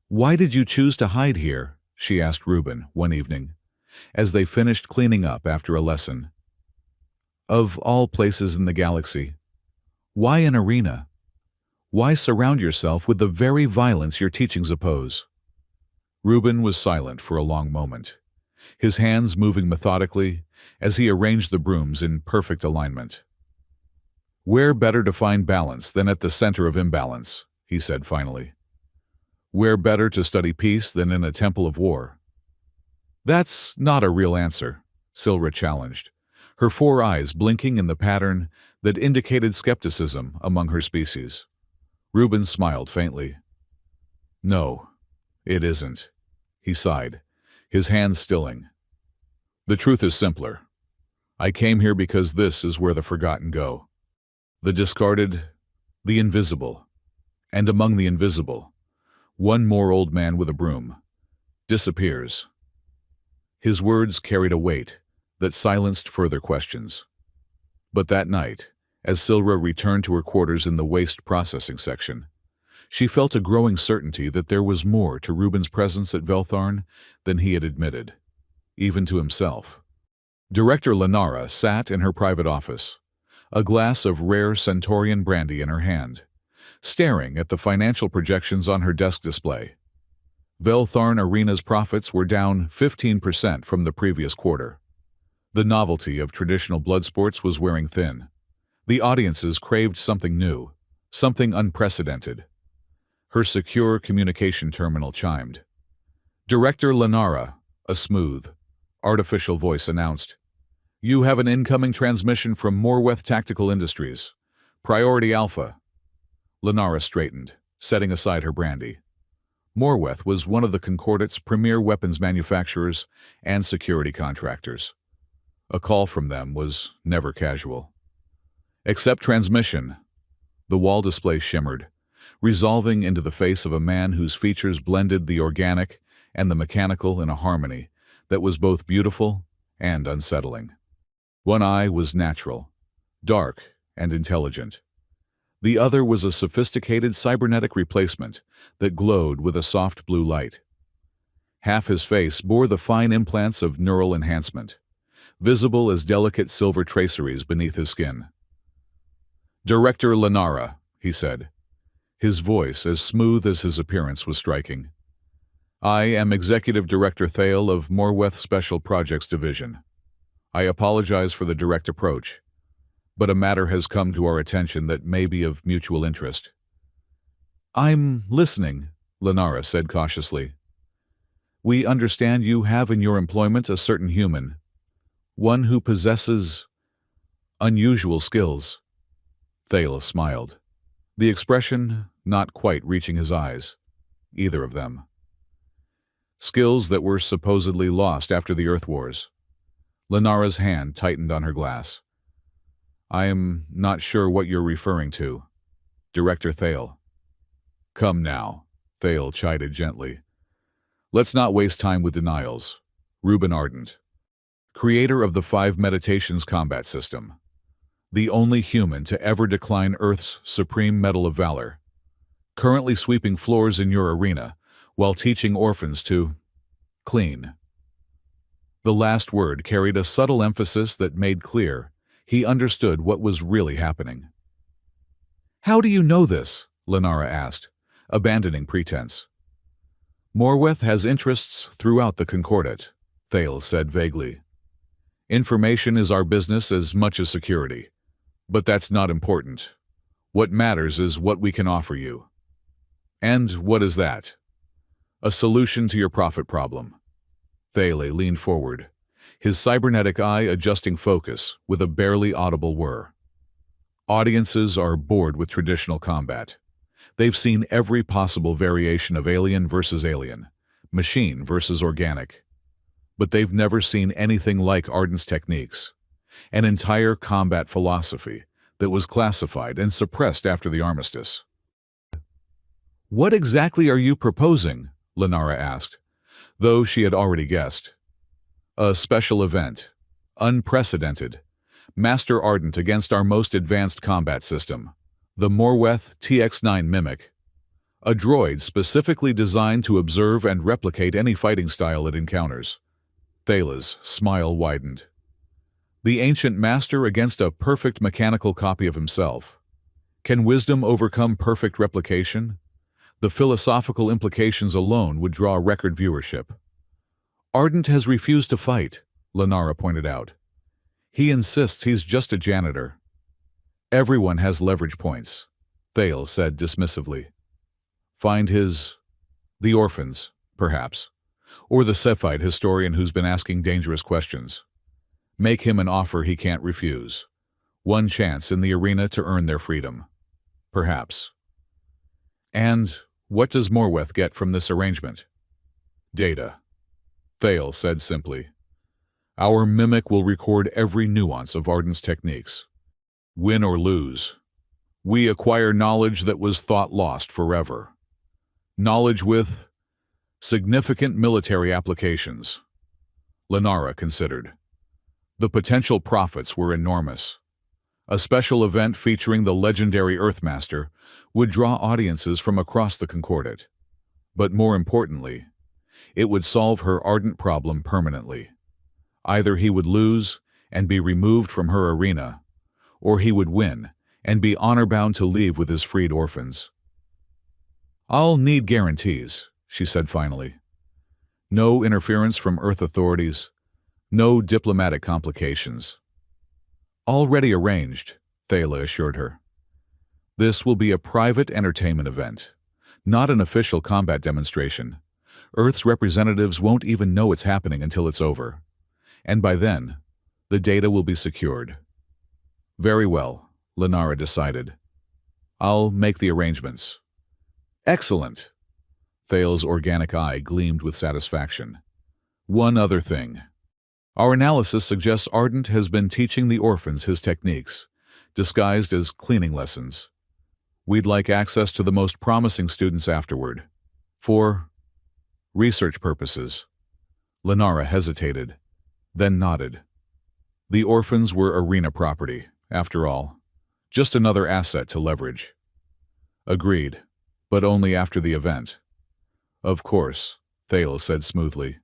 Speaker 1: Why did you choose to hide here? She asked Reuben one evening, as they finished cleaning up after a lesson. Of all places in the galaxy, why an arena? Why surround yourself with the very violence your teachings oppose? Reuben was silent for a long moment, his hands moving methodically as he arranged the brooms in perfect alignment. Where better to find balance than at the center of imbalance, he said finally. Where better to study peace than in a temple of war? That's not a real answer, Silra challenged, her four eyes blinking in the pattern that indicated skepticism among her species. Reuben smiled faintly. No, it isn't, he sighed, his hands stilling. The truth is simpler. I came here because this is where the forgotten go. The discarded, the invisible. And among the invisible, one more old man with a broom disappears. His words carried a weight that silenced further questions. But that night, as Silra returned to her quarters in the waste processing section, she felt a growing certainty that there was more to Reuben's presence at Veltharn than he had admitted, even to himself. Director Lenara sat in her private office, a glass of rare Centaurian brandy in her hand, staring at the financial projections on her desk display. Veltharn Arena's profits were down 15% from the previous quarter. The novelty of traditional blood sports was wearing thin. The audiences craved something new, something unprecedented. Her secure communication terminal chimed. Director Lenara, a smooth, artificial voice announced, "You have an incoming transmission from Morweth Tactical Industries. Priority Alpha." Lenara straightened, setting aside her brandy. Morweth was one of the Concordate's premier weapons manufacturers and security contractors. A call from them was never casual. "Accept transmission." The wall display shimmered, resolving into the face of a man whose features blended the organic and the mechanical in a harmony that was both beautiful and unsettling. One eye was natural, dark, and intelligent. The other was a sophisticated cybernetic replacement that glowed with a soft blue light. Half his face bore the fine implants of neural enhancement, visible as delicate silver traceries beneath his skin. "Director Lenara," he said, his voice as smooth as his appearance was striking. "I am Executive Director Thale of Morweth Special Projects Division. I apologize for the direct approach, but a matter has come to our attention that may be of mutual interest." "I'm listening," Lenara said cautiously. "We understand you have in your employment a certain human, one who possesses unusual skills." Thale smiled, the expression not quite reaching his eyes, either of them. "Skills that were supposedly lost after the Earth Wars." Lenara's hand tightened on her glass. "I am not sure what you're referring to, Director Thale." "Come now," Thale chided gently. "Let's not waste time with denials. Reuben Ardent, creator of the 5 Meditations combat system, the only human to ever decline Earth's supreme medal of valor, currently sweeping floors in your arena while teaching orphans to clean." The last word carried a subtle emphasis that made clear he understood what was really happening. "How do you know this?" Lenara asked, abandoning pretense. "Morweth has interests throughout the Concordate," Thale said vaguely. "Information is our business as much as security, but that's not important. What matters is what we can offer you." "And what is that?" "A solution to your profit problem." Thale leaned forward, his cybernetic eye adjusting focus with a barely audible whir. "Audiences are bored with traditional combat. They've seen every possible variation of alien versus alien, machine versus organic. But they've never seen anything like Ardent's techniques, an entire combat philosophy that was classified and suppressed after the armistice." "What exactly are you proposing?" Lenara asked, though she had already guessed. "A special event, unprecedented, Master Ardent against our most advanced combat system, the Morweth TX-9 Mimic, a droid specifically designed to observe and replicate any fighting style it encounters." Thale's smile widened. "The ancient master against a perfect mechanical copy of himself. Can wisdom overcome perfect replication? The philosophical implications alone would draw record viewership." "Ardent has refused to fight," Lenara pointed out. "He insists he's just a janitor." "Everyone has leverage points," Thale said dismissively. "Find the orphans, perhaps, or the Cephite historian who's been asking dangerous questions. Make him an offer he can't refuse. One chance in the arena to earn their freedom. Perhaps." "And what does Morweth get from this arrangement?" "Data," Thale said simply. "Our mimic will record every nuance of Ardent's techniques. Win or lose, we acquire knowledge that was thought lost forever. Knowledge with significant military applications." Lenara considered. The potential profits were enormous. A special event featuring the legendary Earthmaster would draw audiences from across the Concordate. But more importantly, it would solve her Ardent problem permanently. Either he would lose and be removed from her arena, or he would win and be honor-bound to leave with his freed orphans. "I'll need guarantees," she said finally. No interference from Earth authorities, no diplomatic complications. Already arranged, Thala assured her. This will be a private entertainment event, not an official combat demonstration. Earth's representatives won't even know it's happening until it's over. And by then, the data will be secured. Very well, Lenara decided. I'll make the arrangements. Excellent. Thal's organic eye gleamed with satisfaction. One other thing. Our analysis suggests Ardent has been teaching the orphans his techniques, disguised as cleaning lessons. We'd like access to the most promising students afterward. For research purposes. Lenara hesitated, then nodded. The orphans were arena property, after all. Just another asset to leverage. Agreed, but only after the event. Of course, Thale said smoothly.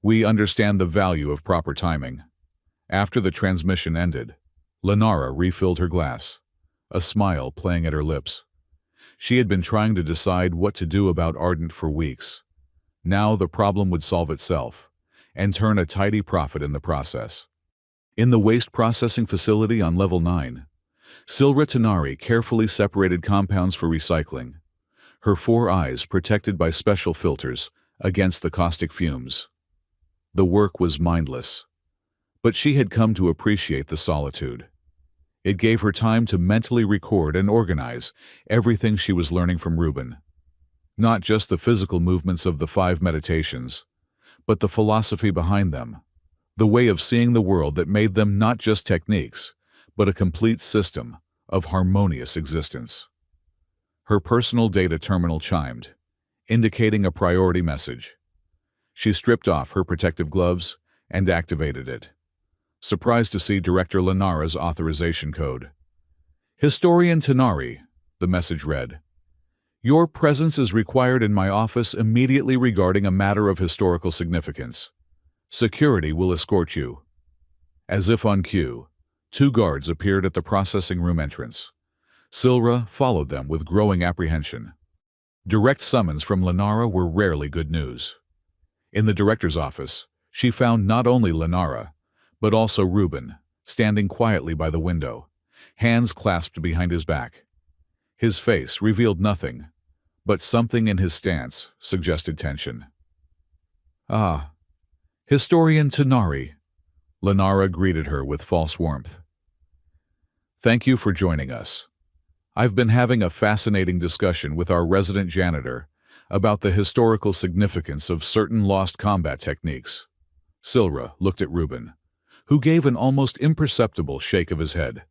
Speaker 1: We understand the value of proper timing. After the transmission ended, Lenara refilled her glass, a smile playing at her lips. She had been trying to decide what to do about Ardent for weeks. Now the problem would solve itself, and turn a tidy profit in the process. In the waste processing facility on level 9, Silra Tanari carefully separated compounds for recycling, her 4 eyes protected by special filters against the caustic fumes. The work was mindless, but she had come to appreciate the solitude. It gave her time to mentally record and organize everything she was learning from Reuben. Not just the physical movements of the 5 meditations, but the philosophy behind them, the way of seeing the world that made them not just techniques, but a complete system of harmonious existence. Her personal data terminal chimed, indicating a priority message. She stripped off her protective gloves and activated it, surprised to see Director Lenara's authorization code. Historian Tanari, the message read. Your presence is required in my office immediately regarding a matter of historical significance. Security will escort you. As if on cue, 2 guards appeared at the processing room entrance. Silra followed them with growing apprehension. Direct summons from Lenara were rarely good news. In the director's office, she found not only Lenara, but also Reuben, standing quietly by the window, hands clasped behind his back. His face revealed nothing, but something in his stance suggested tension. Ah, Historian Tanari, Lenara greeted her with false warmth. Thank you for joining us. I've been having a fascinating discussion with our resident janitor about the historical significance of certain lost combat techniques. Silra looked at Reuben, who gave an almost imperceptible shake of his head,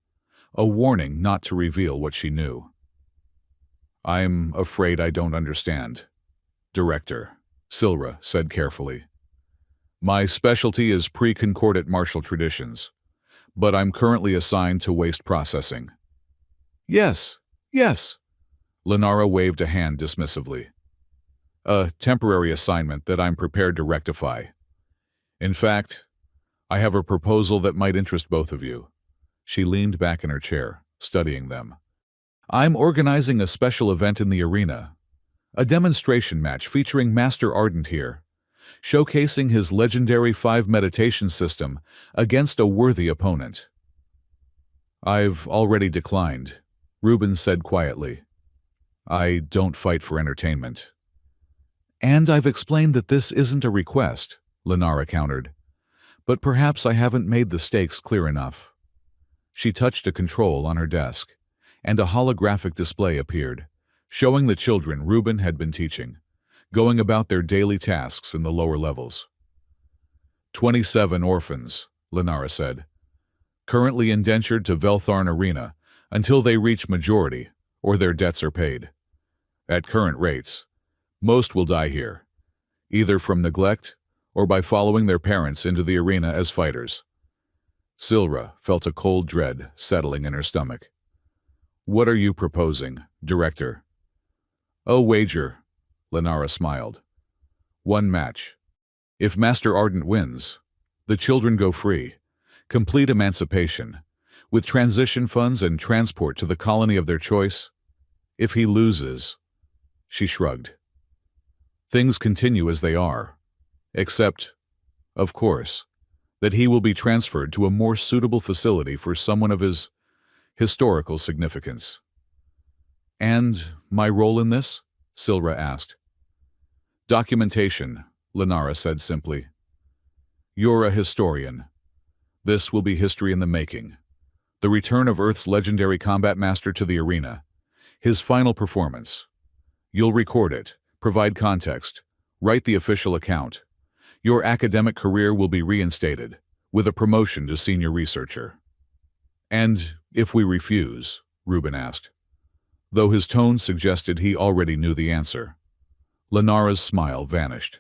Speaker 1: a warning not to reveal what she knew. I'm afraid I don't understand. Director, Silra said carefully. My specialty is pre-concordant martial traditions, but I'm currently assigned to waste processing. Yes, Lenara waved a hand dismissively. A temporary assignment that I'm prepared to rectify. In fact, I have a proposal that might interest both of you. She leaned back in her chair, studying them. I'm organizing a special event in the arena. A demonstration match featuring Master Ardent here, showcasing his legendary 5 meditation system against a worthy opponent. I've already declined, Reuben said quietly. I don't fight for entertainment. And I've explained that this isn't a request, Lenara countered. But perhaps I haven't made the stakes clear enough. She touched a control on her desk, and a holographic display appeared, showing the children Reuben had been teaching, going about their daily tasks in the lower levels. 27 orphans, Lenara said, currently indentured to Veltharn Arena until they reach majority or their debts are paid. At current rates, most will die here, either from neglect or by following their parents into the arena as fighters. Silra felt a cold dread settling in her stomach. What are you proposing, Director? A wager, Lenara smiled. 1 match. If Master Ardent wins, the children go free, complete emancipation, with transition funds and transport to the colony of their choice. If he loses, she shrugged. Things continue as they are, except, of course, that he will be transferred to a more suitable facility for someone of his historical significance. And my role in this? Silra asked. Documentation, Lenara said simply. You're a historian. This will be history in the making. The return of Earth's legendary combat master to the arena. His final performance. You'll record it, provide context, write the official account. Your academic career will be reinstated, with a promotion to senior researcher. And if we refuse? Reuben asked, though his tone suggested he already knew the answer. Lenara's smile vanished.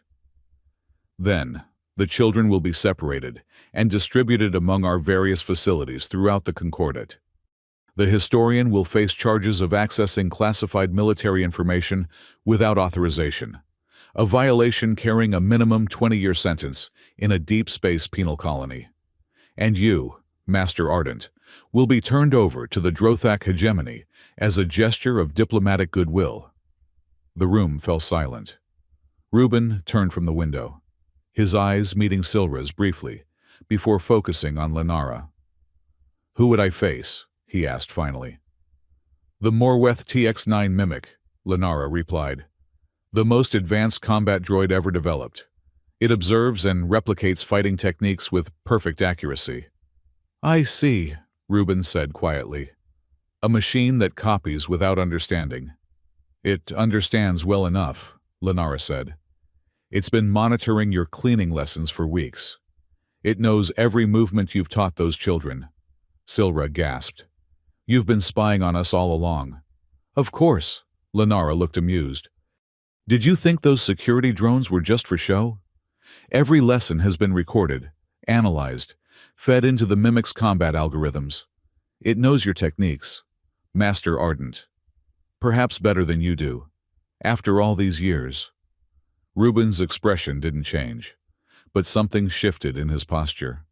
Speaker 1: Then, the children will be separated and distributed among our various facilities throughout the Concordat. The historian will face charges of accessing classified military information without authorization, a violation carrying a minimum 20-year sentence in a deep space penal colony. And you, Master Ardent, will be turned over to the Drothak hegemony as a gesture of diplomatic goodwill. The room fell silent. Reuben turned from the window, his eyes meeting Silra's briefly, before focusing on Lenara. Who would I face? He asked finally. The Morweth TX-9 Mimic, Lenara replied. The most advanced combat droid ever developed. It observes and replicates fighting techniques with perfect accuracy. I see, Reuben said quietly. A machine that copies without understanding. It understands well enough, Lenara said. It's been monitoring your cleaning lessons for weeks. It knows every movement you've taught those children. Silra gasped. You've been spying on us all along. Of course, Lenara looked amused. Did you think those security drones were just for show? Every lesson has been recorded, analyzed, fed into the Mimic's combat algorithms. It knows your techniques, Master Ardent. Perhaps better than you do, after all these years. Reuben's expression didn't change, but something shifted in his posture.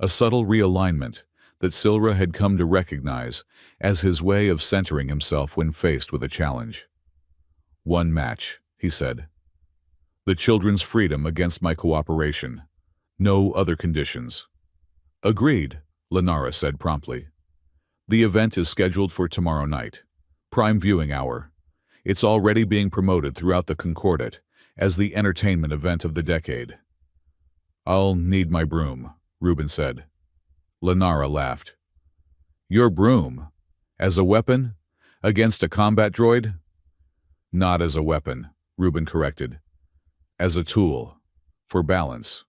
Speaker 1: A subtle realignment that Silra had come to recognize as his way of centering himself when faced with a challenge. One match, he said. The children's freedom against my cooperation. No other conditions. Agreed, Lenara said promptly. The event is scheduled for tomorrow night. Prime viewing hour. It's already being promoted throughout the Concordat as the entertainment event of the decade. I'll need my broom, Reuben said. Lenara laughed. Your broom? As a weapon? Against a combat droid? Not as a weapon, Reuben corrected. As a tool. For balance.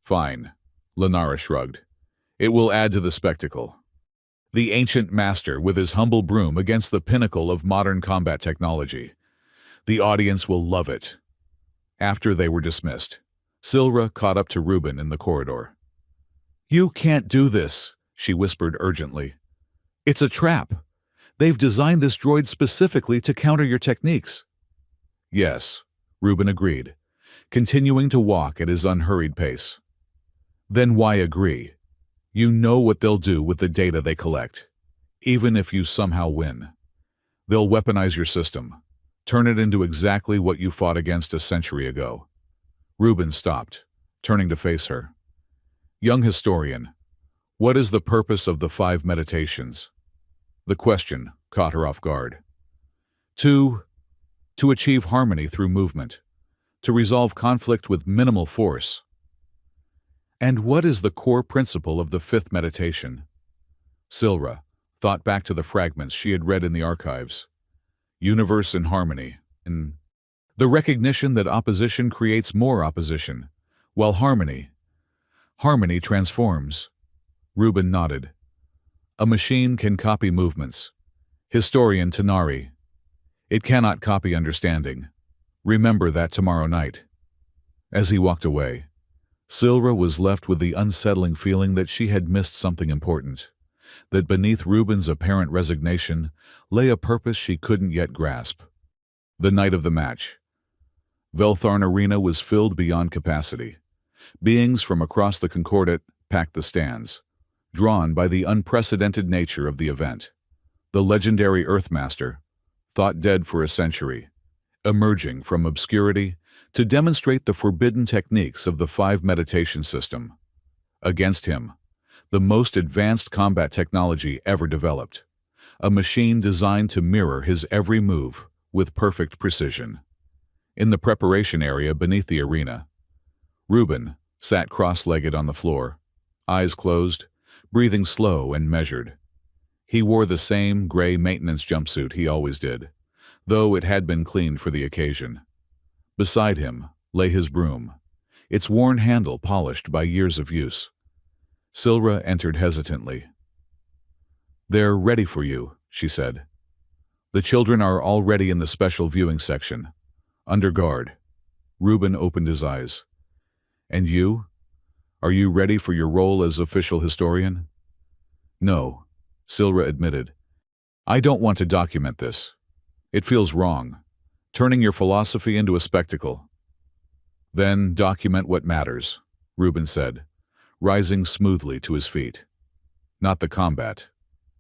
Speaker 1: Fine, Lenara shrugged. It will add to the spectacle. The ancient master with his humble broom against the pinnacle of modern combat technology. The audience will love it. After they were dismissed, Silra caught up to Reuben in the corridor. You can't do this, she whispered urgently. It's a trap. They've designed this droid specifically to counter your techniques. Yes, Reuben agreed, continuing to walk at his unhurried pace. Then why agree? You know what they'll do with the data they collect, even if you somehow win. They'll weaponize your system, turn it into exactly what you fought against a century ago. Reuben stopped, turning to face her. Young historian, what is the purpose of the 5 meditations? The question caught her off guard. To achieve harmony through movement, to resolve conflict with minimal force. And what is the core principle of the 5th meditation? Silra thought back to the fragments she had read in the archives. Universe in harmony, and the recognition that opposition creates more opposition, while harmony transforms. Reuben nodded. A machine can copy movements. Historian Tanari. It cannot copy understanding. Remember that tomorrow night. As he walked away, Silra was left with the unsettling feeling that she had missed something important, that beneath Reuben's apparent resignation lay a purpose she couldn't yet grasp. The night of the match. Veltharn Arena was filled beyond capacity. Beings from across the Concordat packed the stands, drawn by the unprecedented nature of the event. The legendary Earthmaster, thought dead for a century, emerging from obscurity to demonstrate the forbidden techniques of the 5 meditation system. Against him, the most advanced combat technology ever developed, a machine designed to mirror his every move with perfect precision. In the preparation area beneath the arena, Reuben sat cross-legged on the floor, eyes closed, breathing slow and measured. He wore the same gray maintenance jumpsuit he always did, though it had been cleaned for the occasion. Beside him lay his broom, its worn handle polished by years of use. Silra entered hesitantly. "They're ready for you," she said. "The children are already in the special viewing section, under guard." Reuben opened his eyes. "And you? Are you ready for your role as official historian?" "No," Silra admitted. "I don't want to document this. It feels wrong, turning your philosophy into a spectacle." "Then document what matters," Reuben said, rising smoothly to his feet. "Not the combat,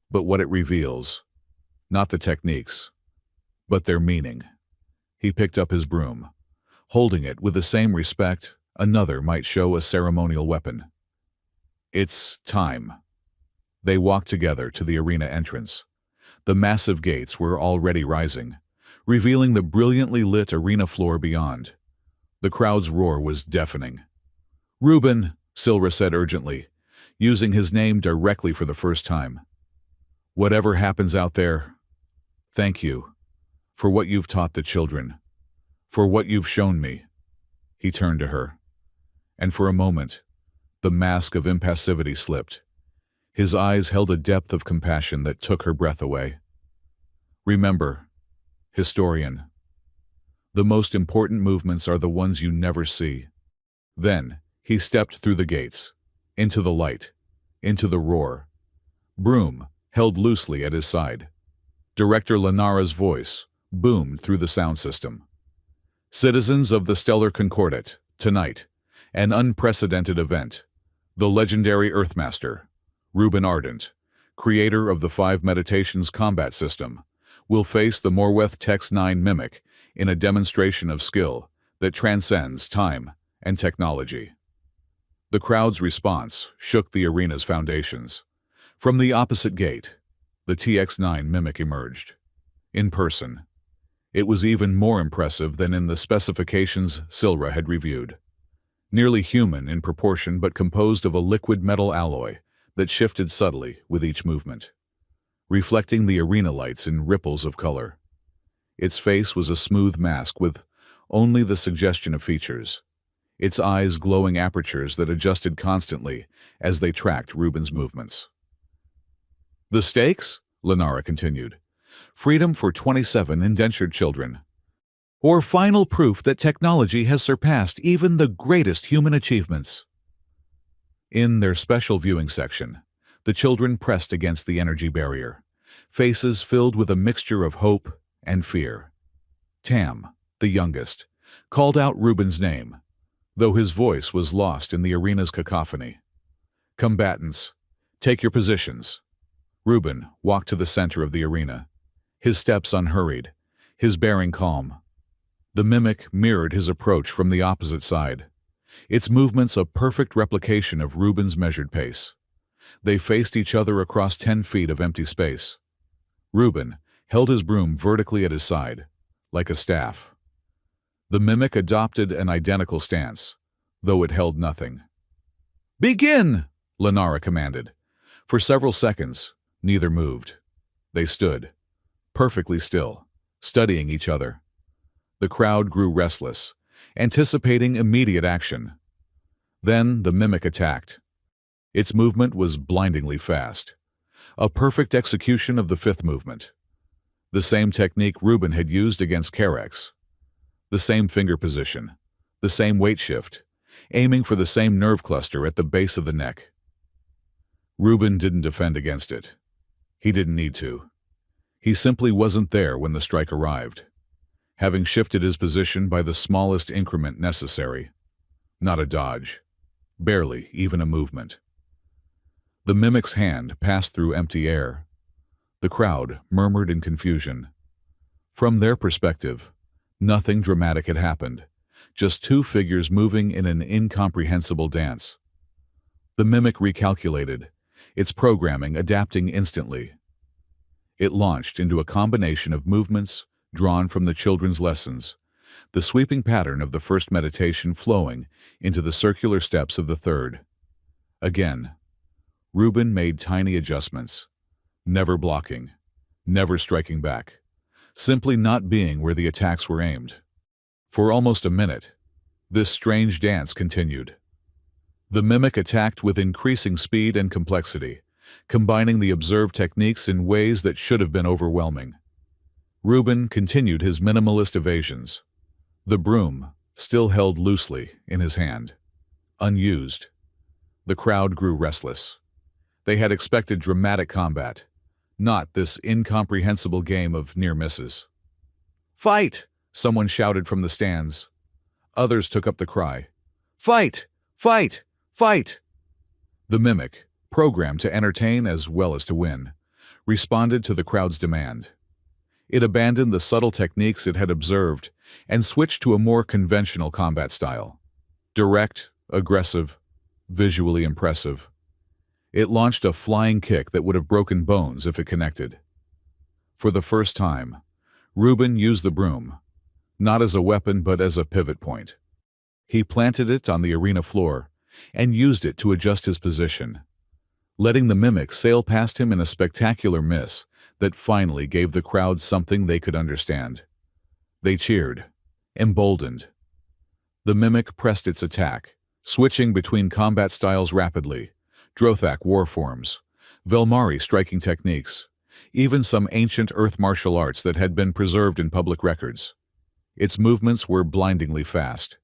Speaker 1: but what it reveals. Not the techniques, but their meaning." He picked up his broom, holding it with the same respect another might show a ceremonial weapon. "It's time." They walked together to the arena entrance. The massive gates were already rising, revealing the brilliantly lit arena floor beyond. The crowd's roar was deafening. "Reuben," Silra said urgently, using his name directly for the first time. "Whatever happens out there, thank you for what you've taught the children, for what you've shown me." He turned to her, and for a moment, the mask of impassivity slipped. His eyes held a depth of compassion that took her breath away. "Remember, historian, the most important movements are the ones you never see." Then he stepped through the gates, into the light, into the roar. Broom held loosely at his side. Director Lenara's voice boomed through the sound system. "Citizens of the Stellar Concordat, tonight, an unprecedented event. The legendary Earthmaster, Reuben Ardent, creator of the 5 Meditations combat system, will face the Morweth Tex-9 Mimic in a demonstration of skill that transcends time and technology." The crowd's response shook the arena's foundations. From the opposite gate, the TX-9 Mimic emerged. In person, it was even more impressive than in the specifications Silra had reviewed. Nearly human in proportion but composed of a liquid metal alloy that shifted subtly with each movement, reflecting the arena lights in ripples of color. Its face was a smooth mask with only the suggestion of features, its eyes glowing apertures that adjusted constantly as they tracked Reuben's movements. "The stakes?" Lenara continued. "Freedom for 27 indentured children. Or final proof that technology has surpassed even the greatest human achievements." In their special viewing section, the children pressed against the energy barrier, faces filled with a mixture of hope and fear. Tam, the youngest, called out Reuben's name, though his voice was lost in the arena's cacophony. "Combatants, take your positions." Reuben walked to the center of the arena, his steps unhurried, his bearing calm. The mimic mirrored his approach from the opposite side, its movements a perfect replication of Reuben's measured pace. They faced each other across 10 feet of empty space. Reuben held his broom vertically at his side, like a staff. The mimic adopted an identical stance, though it held nothing. "Begin!" Lenara commanded. For several seconds, neither moved. They stood, perfectly still, studying each other. The crowd grew restless, anticipating immediate action. Then the mimic attacked. Its movement was blindingly fast, a perfect execution of the 5th movement. The same technique Reuben had used against Carex. The same finger position, the same weight shift, aiming for the same nerve cluster at the base of the neck. Reuben didn't defend against it. He didn't need to. He simply wasn't there when the strike arrived, having shifted his position by the smallest increment necessary. Not a dodge, barely even a movement. The mimic's hand passed through empty air. The crowd murmured in confusion. From their perspective, nothing dramatic had happened, just two figures moving in an incomprehensible dance. The mimic recalculated, its programming adapting instantly. It launched into a combination of movements drawn from the children's lessons, the sweeping pattern of the first meditation flowing into the circular steps of the third. Again, Reuben made tiny adjustments, never blocking, never striking back, simply not being where the attacks were aimed. For almost a minute, this strange dance continued. The mimic attacked with increasing speed and complexity, combining the observed techniques in ways that should have been overwhelming. Reuben continued his minimalist evasions, the broom still held loosely in his hand, unused. The crowd grew restless. They had expected dramatic combat, not this incomprehensible game of near misses. "Fight!" someone shouted from the stands. Others took up the cry. "Fight! Fight! Fight!" The mimic, programmed to entertain as well as to win, responded to the crowd's demand. It abandoned the subtle techniques it had observed and switched to a more conventional combat style. Direct, aggressive, visually impressive. It launched a flying kick that would have broken bones if it connected. For the first time, Reuben used the broom, not as a weapon but as a pivot point. He planted it on the arena floor and used it to adjust his position, letting the mimic sail past him in a spectacular miss that finally gave the crowd something they could understand. They cheered, emboldened. The mimic pressed its attack, switching between combat styles rapidly, Drothak war forms, Velmari striking techniques, even some ancient earth martial arts that had been preserved in public records. Its movements were blindingly fast,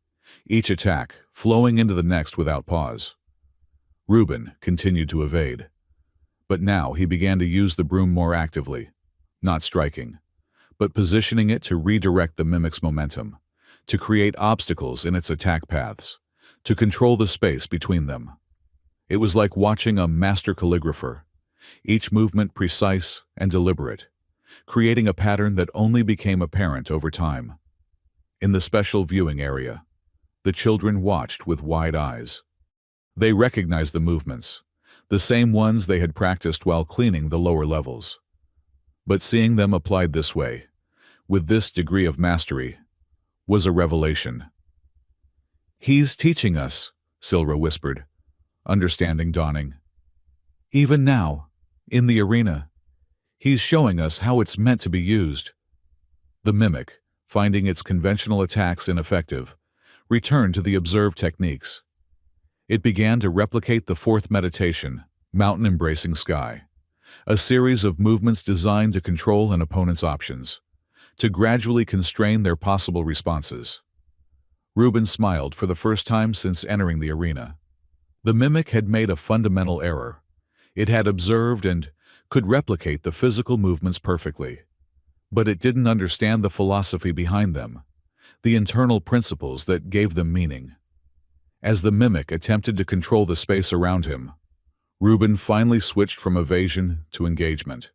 Speaker 1: each attack flowing into the next without pause. Reuben continued to evade, but now he began to use the broom more actively, not striking, but positioning it to redirect the mimic's momentum, to create obstacles in its attack paths, to control the space between them. It was like watching a master calligrapher, each movement precise and deliberate, creating a pattern that only became apparent over time. In the special viewing area, the children watched with wide eyes. They recognized the movements, the same ones they had practiced while cleaning the lower levels. But seeing them applied this way, with this degree of mastery, was a revelation. "He's teaching us," Silra whispered, understanding dawning. "Even now, in the arena, he's showing us how it's meant to be used." The mimic, finding its conventional attacks ineffective, returned to the observed techniques. It began to replicate the fourth meditation, Mountain Embracing Sky, a series of movements designed to control an opponent's options, to gradually constrain their possible responses. Reuben smiled for the first time since entering the arena. The mimic had made a fundamental error. It had observed and could replicate the physical movements perfectly, but it didn't understand the philosophy behind them, the internal principles that gave them meaning. As the mimic attempted to control the space around him, Reuben finally switched from evasion to engagement.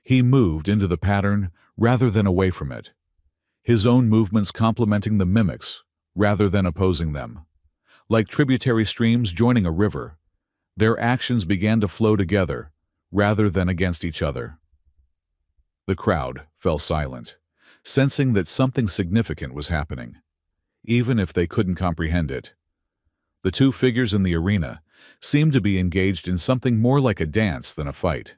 Speaker 1: He moved into the pattern rather than away from it, his own movements complementing the mimic's rather than opposing them. Like tributary streams joining a river, their actions began to flow together rather than against each other. The crowd fell silent, sensing that something significant was happening, even if they couldn't comprehend it. The two figures in the arena seemed to be engaged in something more like a dance than a fight,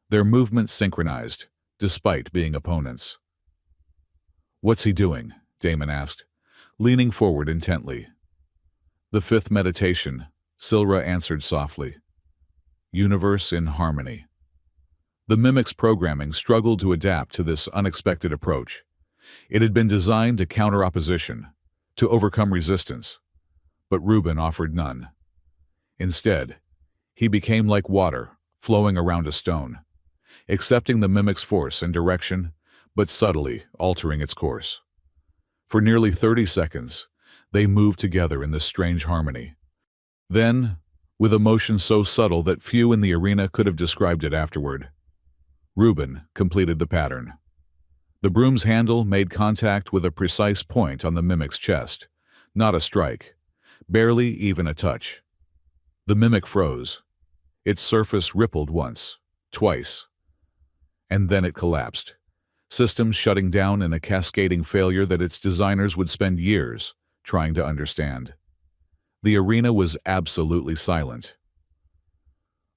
Speaker 1: their movements synchronized, despite being opponents. "What's he doing?" Damon asked, leaning forward intently. "The fifth meditation," Silra answered softly. "Universe in harmony." The mimic's programming struggled to adapt to this unexpected approach. It had been designed to counter opposition, to overcome resistance, but Reuben offered none. Instead, he became like water flowing around a stone, accepting the mimic's force and direction, but subtly altering its course. For nearly 30 seconds, they moved together in this strange harmony. Then, with a motion so subtle that few in the arena could have described it afterward, Reuben completed the pattern. The broom's handle made contact with a precise point on the mimic's chest, Not a strike. Barely even a touch. The mimic froze. Its surface rippled once, twice, and then it collapsed. Systems shutting down in a cascading failure that its designers would spend years trying to understand. The arena was absolutely silent.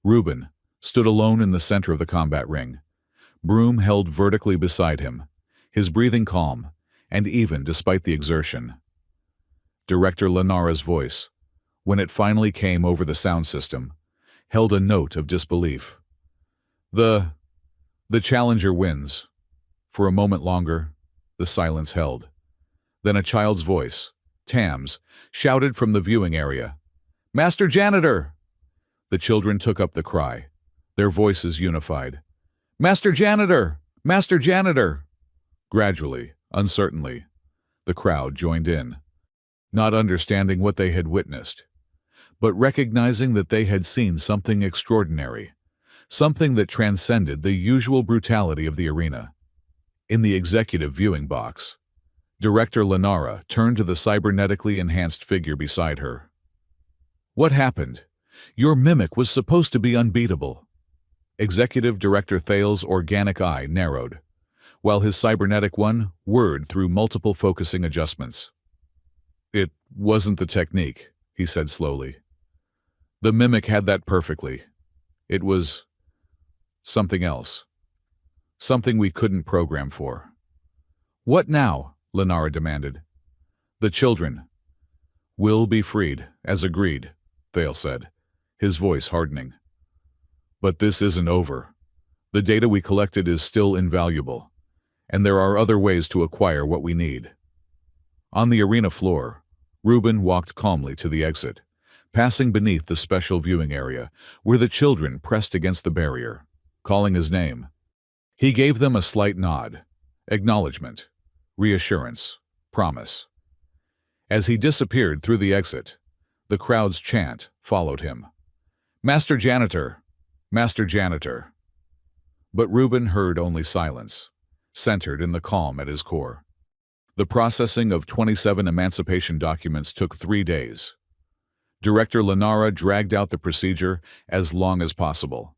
Speaker 1: Reuben stood alone in the center of the combat ring. Broom held vertically beside him, his breathing calm, and even despite the exertion. Director Lenara's voice, when it finally came over the sound system, held a note of disbelief. The challenger wins. For a moment longer, the silence held. Then a child's voice, Tam's, shouted from the viewing area, "Master Janitor!" The children took up the cry, their voices unified. "Master Janitor! Master Janitor!" Gradually, uncertainly, the crowd joined in, not understanding what they had witnessed, but recognizing that they had seen something extraordinary, something that transcended the usual brutality of the arena. In the executive viewing box, Director Lenara turned to the cybernetically enhanced figure beside her. "What happened? Your mimic was supposed to be unbeatable." Executive Director Thale's organic eye narrowed, while his cybernetic one whirred through multiple focusing adjustments. "It wasn't the technique," he said slowly. "The mimic had that perfectly. It was something else. Something we couldn't program for." "What now?" Lenara demanded. "The children will be freed, as agreed," Thale said, his voice hardening. "But this isn't over. The data we collected is still invaluable, and there are other ways to acquire what we need." On the arena floor, Reuben walked calmly to the exit, passing beneath the special viewing area, where the children pressed against the barrier, calling his name. He gave them a slight nod, acknowledgement, reassurance, promise. As he disappeared through the exit, the crowd's chant followed him. "Master Janitor! Master Janitor!" But Reuben heard only silence, centered in the calm at his core. The processing of 27 emancipation documents took 3 days. Director Lenara dragged out the procedure as long as possible,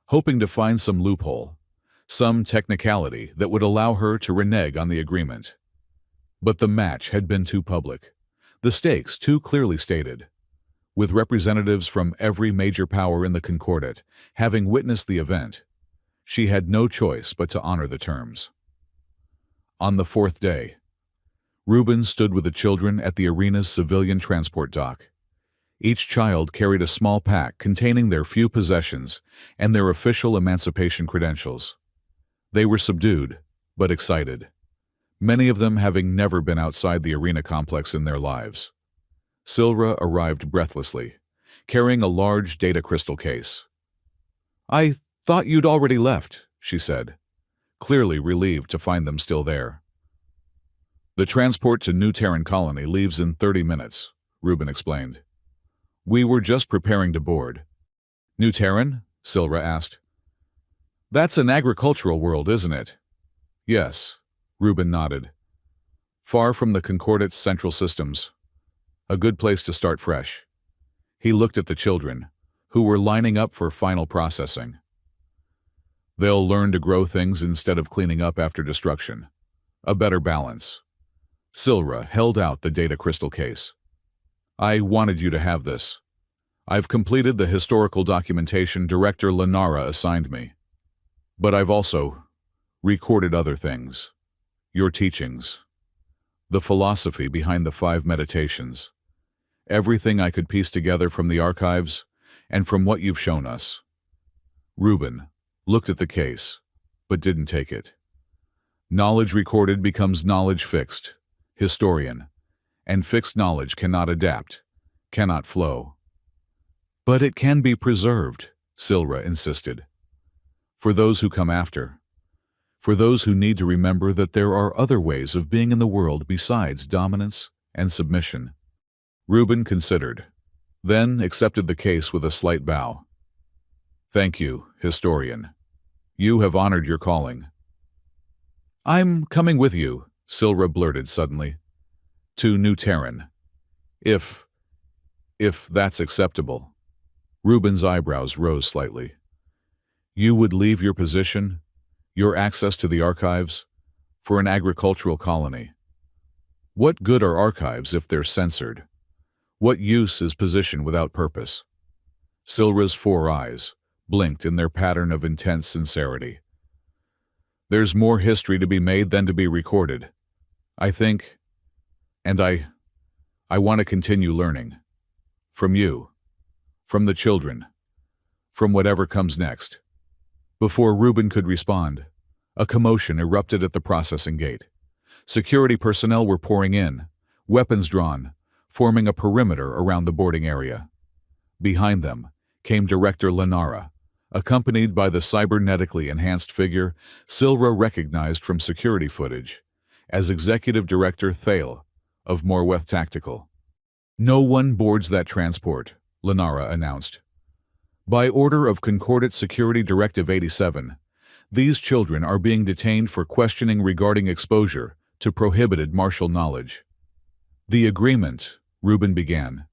Speaker 1: hoping to find some loophole, some technicality that would allow her to renege on the agreement. But the match had been too public, the stakes too clearly stated. With representatives from every major power in the Concordat having witnessed the event, she had no choice but to honor the terms. On the 4th day, Reuben stood with the children at the arena's civilian transport dock. Each child carried a small pack containing their few possessions and their official emancipation credentials. They were subdued, but excited, many of them having never been outside the arena complex in their lives. Silra arrived breathlessly, carrying a large data crystal case. "I thought you'd already left," she said, clearly relieved to find them still there. "The transport to New Terran Colony leaves in 30 minutes, Reuben explained. "We were just preparing to board." "New Terran?" Silra asked. "That's an agricultural world, isn't it?" "Yes," Reuben nodded. "Far from the Concordat's central systems. A good place to start fresh." He looked at the children, who were lining up for final processing. "They'll learn to grow things instead of cleaning up after destruction. A better balance." Silra held out the data crystal case. "I wanted you to have this. I've completed the historical documentation Director Lenara assigned me. But I've also recorded other things. Your teachings. The philosophy behind the 5 meditations. Everything I could piece together from the archives and from what you've shown us." Reuben looked at the case, but didn't take it. Knowledge recorded becomes knowledge fixed, historian, and fixed knowledge cannot adapt, cannot flow. "But it can be preserved," Silra insisted. "For those who come after. For those who need to remember that there are other ways of being in the world besides dominance and submission." Reuben considered, then accepted the case with a slight bow. "Thank you, historian. You have honored your calling." "I'm coming with you," Silra blurted suddenly. "To New Terran." If, if that's acceptable. Reuben's eyebrows rose slightly. You would leave your position, your access to the archives, for an agricultural colony. What good are archives if they're censored? What use is position without purpose? Silra's 4 eyes blinked in their pattern of intense sincerity. There's more history to be made than to be recorded. I think, and I want to continue learning. From you, from the children, from whatever comes next. Before Reuben could respond, a commotion erupted at the processing gate. Security personnel were pouring in, weapons drawn, forming a perimeter around the boarding area. Behind them came Director Lenara, accompanied by the cybernetically enhanced figure Silra recognized from security footage as Executive Director Thale of Morweth Tactical. No one boards that transport, Lenara announced. By order of Concordate Security Directive 87, these children are being detained for questioning regarding exposure to prohibited martial knowledge. The agreement, Reuben began.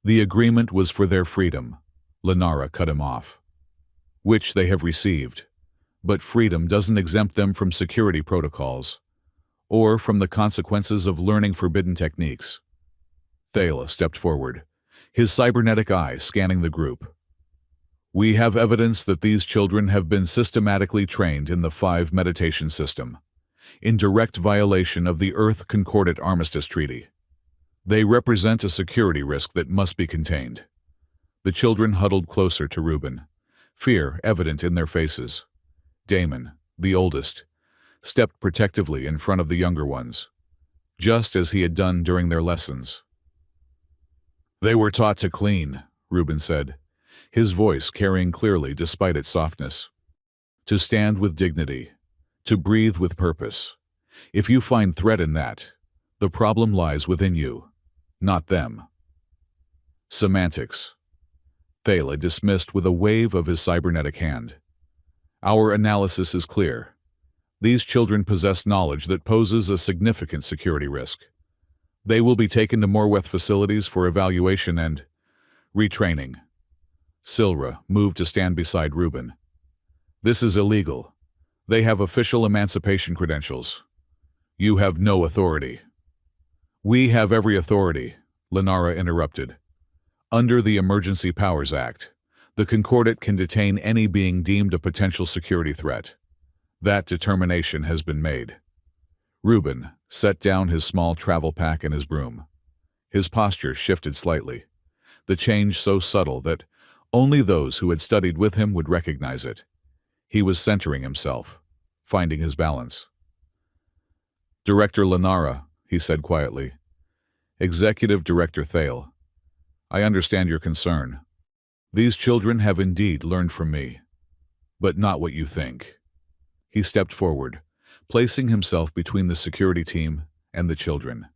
Speaker 1: The agreement was for their freedom, Lenara cut him off. Which they have received, but freedom doesn't exempt them from security protocols, or from the consequences of learning forbidden techniques. Thale stepped forward, his cybernetic eye scanning the group. We have evidence that these children have been systematically trained in the 5 meditation system, in direct violation of the Earth Concordate Armistice Treaty. They represent a security risk that must be contained. The children huddled closer to Reuben, fear evident in their faces. Damon, the oldest, stepped protectively in front of the younger ones, just as he had done during their lessons. They were taught to clean, Reuben said, his voice carrying clearly despite its softness. To stand with dignity, to breathe with purpose. If you find threat in that, the problem lies within you, not them. Semantics. Thale dismissed with a wave of his cybernetic hand. Our analysis is clear. These children possess knowledge that poses a significant security risk. They will be taken to Morweth facilities for evaluation and retraining. Silra moved to stand beside Reuben. This is illegal. They have official emancipation credentials. You have no authority. We have every authority, Lenara interrupted. Under the Emergency Powers Act, the Concordate can detain any being deemed a potential security threat. That determination has been made. Reuben set down his small travel pack and his broom. His posture shifted slightly, the change so subtle that only those who had studied with him would recognize it. He was centering himself, finding his balance. Director Lenara, he said quietly. Executive Director Thale, I understand your concern. These children have indeed learned from me, but not what you think. He stepped forward, placing himself between the security team and the children.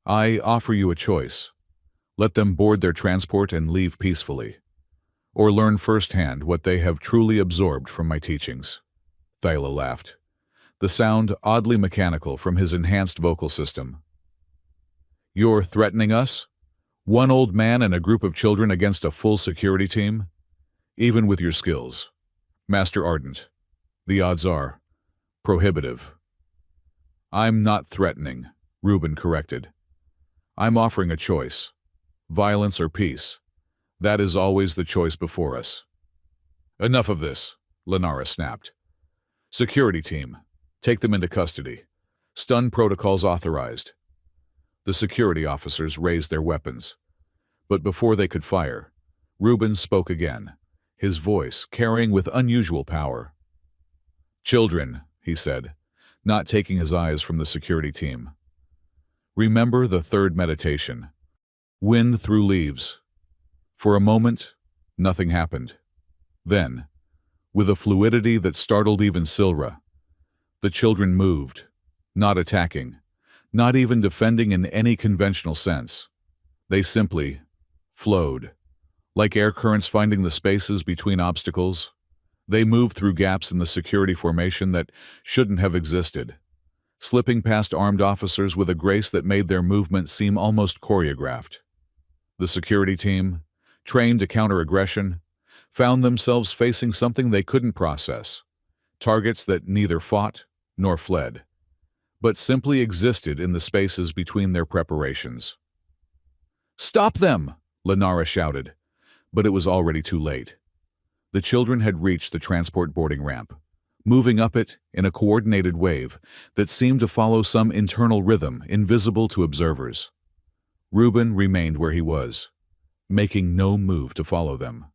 Speaker 1: I offer you a choice. Let them board their transport and leave peacefully, or learn firsthand what they have truly absorbed from my teachings. Thyla laughed, the sound oddly mechanical from his enhanced vocal system. You're threatening us? One old man and a group of children against a full security team? Even with your skills, Master Ardent, the odds are prohibitive. I'm not threatening, Reuben corrected. I'm offering a choice. Violence or peace. That is always the choice before us. Enough of this, Lenara snapped. Security team, take them into custody. Stun protocols authorized. The security officers raised their weapons. But before they could fire, Reuben spoke again, his voice carrying with unusual power. Children, he said, not taking his eyes from the security team. Remember the 3rd meditation. Wind through leaves. For a moment, nothing happened. Then, with a fluidity that startled even Silra, the children moved, not attacking, not even defending in any conventional sense. They simply flowed, like air currents finding the spaces between obstacles. They moved through gaps in the security formation that shouldn't have existed, slipping past armed officers with a grace that made their movement seem almost choreographed. The security team, trained to counter aggression, found themselves facing something they couldn't process, targets that neither fought nor fled, but simply existed in the spaces between their preparations. "Stop them!" Lenara shouted, but it was already too late. The children had reached the transport boarding ramp, moving up it in a coordinated wave that seemed to follow some internal rhythm invisible to observers. Reuben remained where he was, making no move to follow them.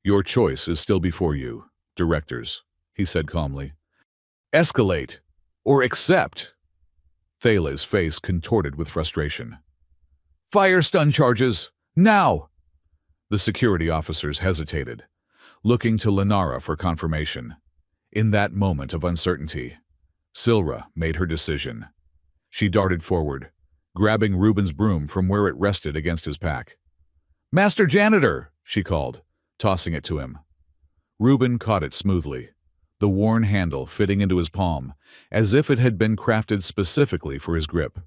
Speaker 1: "Your choice is still before you, directors," he said calmly. "Escalate, or accept." Thale's face contorted with frustration. "Fire stun charges, now!" The security officers hesitated, looking to Lenara for confirmation. In that moment of uncertainty, Silra made her decision. She darted forward, grabbing Reuben's broom from where it rested against his pack. "Master Janitor!" she called, tossing it to him. Reuben caught it smoothly, the worn handle fitting into his palm, as if it had been crafted specifically for his grip.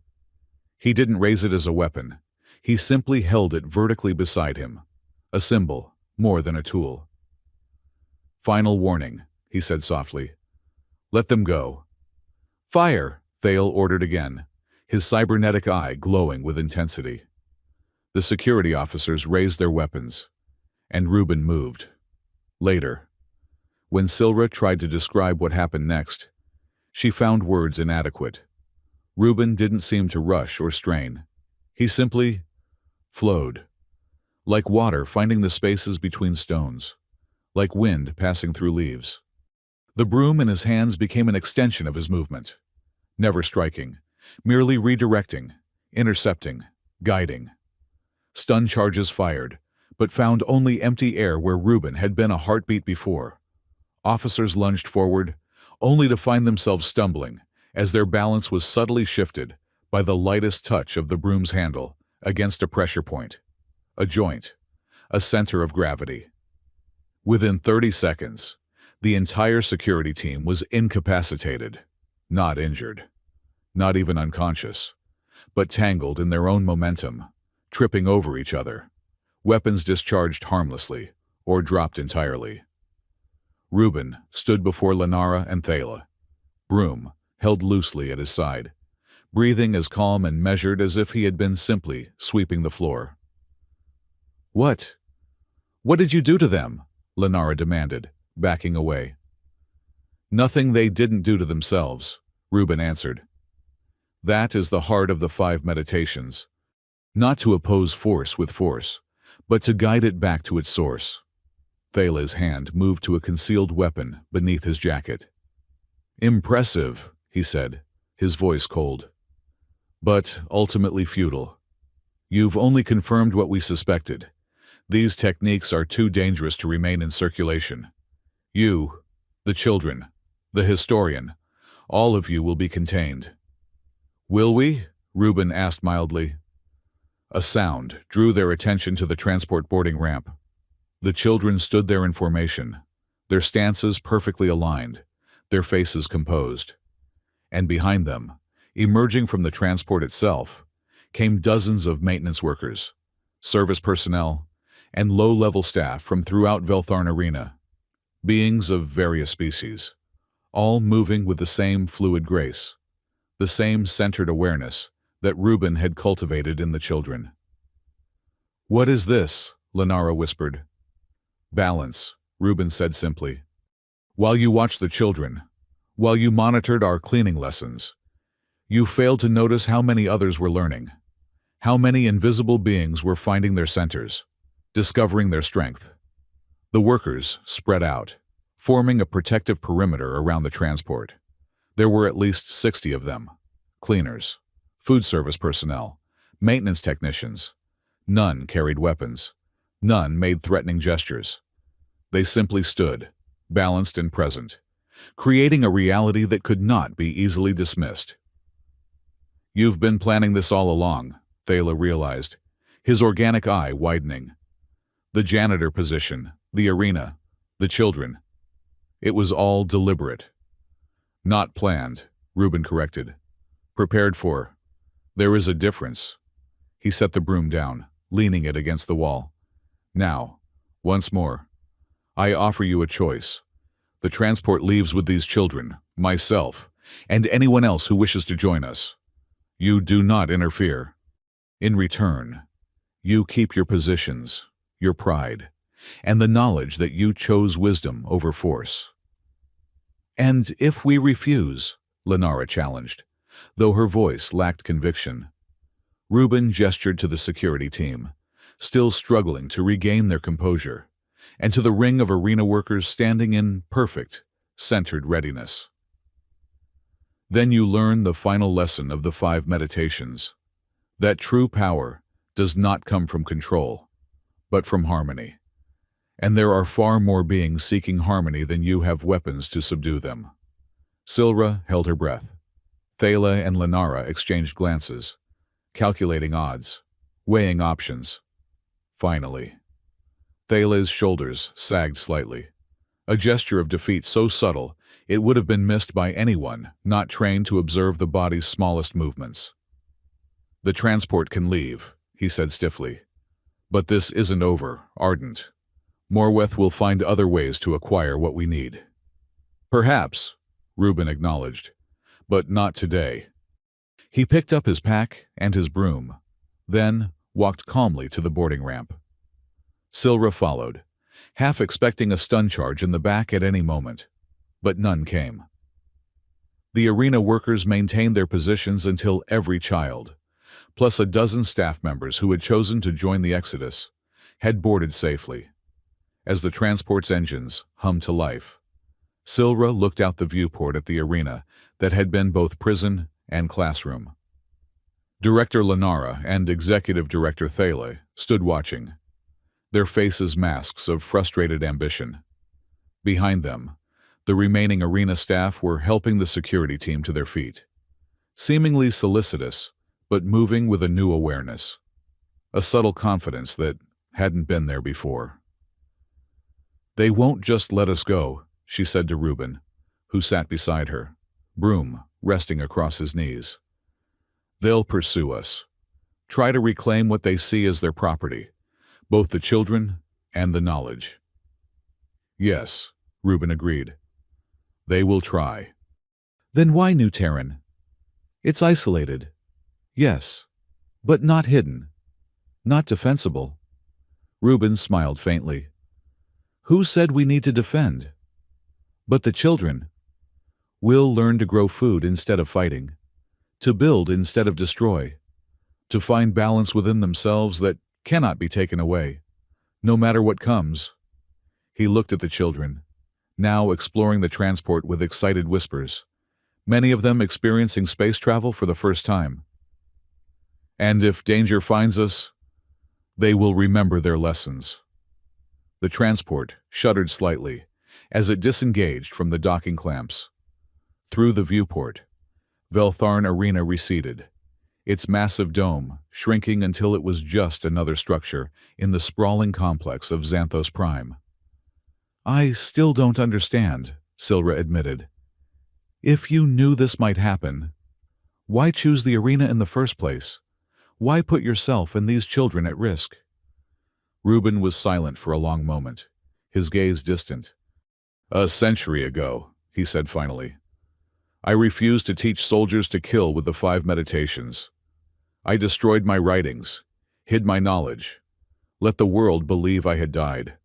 Speaker 1: He didn't raise it as a weapon. He simply held it vertically beside him, a symbol more than a tool. "Final warning," he said softly. "Let them go." "Fire!" Thale ordered again, his cybernetic eye glowing with intensity. The security officers raised their weapons, and Reuben moved. Later, when Silra tried to describe what happened next, she found words inadequate. Reuben didn't seem to rush or strain. He simply flowed, like water finding the spaces between stones, like wind passing through leaves. The broom in his hands became an extension of his movement, never striking, merely redirecting, intercepting, guiding. Stun charges fired, but found only empty air where Reuben had been a heartbeat before. Officers lunged forward, only to find themselves stumbling as their balance was subtly shifted by the lightest touch of the broom's handle against a pressure point, a joint, a center of gravity. Within 30 seconds, the entire security team was incapacitated, not injured, not even unconscious, but tangled in their own momentum, tripping over each other, weapons discharged harmlessly or dropped entirely. Reuben stood before Lenara and Thale, broom held loosely at his side, breathing as calm and measured as if he had been simply sweeping the floor. "What? What did you do to them?" Lenara demanded, backing away. "Nothing they didn't do to themselves," Reuben answered. "That is the heart of the 5 meditations. Not to oppose force with force, but to guide it back to its source." Thale's hand moved to a concealed weapon beneath his jacket. "Impressive," he said, his voice cold. "But ultimately futile. You've only confirmed what we suspected. These techniques are too dangerous to remain in circulation. You, the children, the historian, all of you will be contained." "Will we?" Reuben asked mildly. A sound drew their attention to the transport boarding ramp. The children stood there in formation, their stances perfectly aligned, their faces composed. And behind them, emerging from the transport itself, came dozens of maintenance workers, service personnel, and low-level staff from throughout Veltharn Arena, beings of various species, all moving with the same fluid grace, the same centered awareness that Reuben had cultivated in the children. "What is this?" Lenara whispered. "Balance," Reuben said simply. "While you watched the children, while you monitored our cleaning lessons, you failed to notice how many others were learning, how many invisible beings were finding their centers, discovering their strength." The workers spread out, forming a protective perimeter around the transport. There were at least 60 of them: cleaners, food service personnel, maintenance technicians. None carried weapons. None made threatening gestures. They simply stood, balanced and present, creating a reality that could not be easily dismissed. "You've been planning this all along," Thale realized, his organic eye widening. The janitor position, the arena, the children. It was all deliberate. Not planned, Reuben corrected. Prepared for. There is a difference. He set the broom down, leaning it against the wall. Now, once more, I offer you a choice. The transport leaves with these children, myself, and anyone else who wishes to join us. You do not interfere. In return, you keep your positions, your pride, and the knowledge that you chose wisdom over force. And if we refuse, Lenara challenged, though her voice lacked conviction. Reuben gestured to the security team, still struggling to regain their composure, and to the ring of arena workers standing in perfect, centered readiness. Then you learn the final lesson of the 5 meditations, that true power does not come from control, but from harmony. And there are far more beings seeking harmony than you have weapons to subdue them. Silra held her breath. Thala and Lenara exchanged glances, calculating odds, weighing options. Finally, Thala's shoulders sagged slightly, a gesture of defeat so subtle it would have been missed by anyone not trained to observe the body's smallest movements. The transport can leave, he said stiffly. But this isn't over, Ardent. Morweth will find other ways to acquire what we need. Perhaps, Reuben acknowledged, but not today. He picked up his pack and his broom, then walked calmly to the boarding ramp. Silra followed, half expecting a stun charge in the back at any moment, but none came. The arena workers maintained their positions until every child, plus a dozen staff members who had chosen to join the exodus, had boarded safely. As the transport's engines hummed to life, Silra looked out the viewport at the arena that had been both prison and classroom. Director Lenara and Executive Director Thala stood watching, their faces masks of frustrated ambition. Behind them, the remaining arena staff were helping the security team to their feet, seemingly solicitous, but moving with a new awareness, a subtle confidence that hadn't been there before. They won't just let us go, she said to Reuben, who sat beside her, Broom resting across his knees. They'll pursue us, try to reclaim what they see as their property, both the children and the knowledge. Yes, Reuben agreed. They will try. Then why New Terran? It's isolated. Yes, but not hidden, not defensible. Reuben smiled faintly. Who said we need to defend? But the children. We'll learn to grow food instead of fighting, to build instead of destroy, to find balance within themselves that cannot be taken away, no matter what comes. He looked at the children, now exploring the transport with excited whispers, many of them experiencing space travel for the first time. And if danger finds us, they will remember their lessons. The transport shuddered slightly as it disengaged from the docking clamps. Through the viewport, Veltharn Arena receded, its massive dome shrinking until it was just another structure in the sprawling complex of Xanthos Prime. I still don't understand, Silra admitted. If you knew this might happen, why choose the arena in the first place? Why put yourself and these children at risk? Reuben was silent for a long moment, his gaze distant. A century ago, he said finally, I refused to teach soldiers to kill with the 5 meditations. I destroyed my writings, hid my knowledge, let the world believe I had died.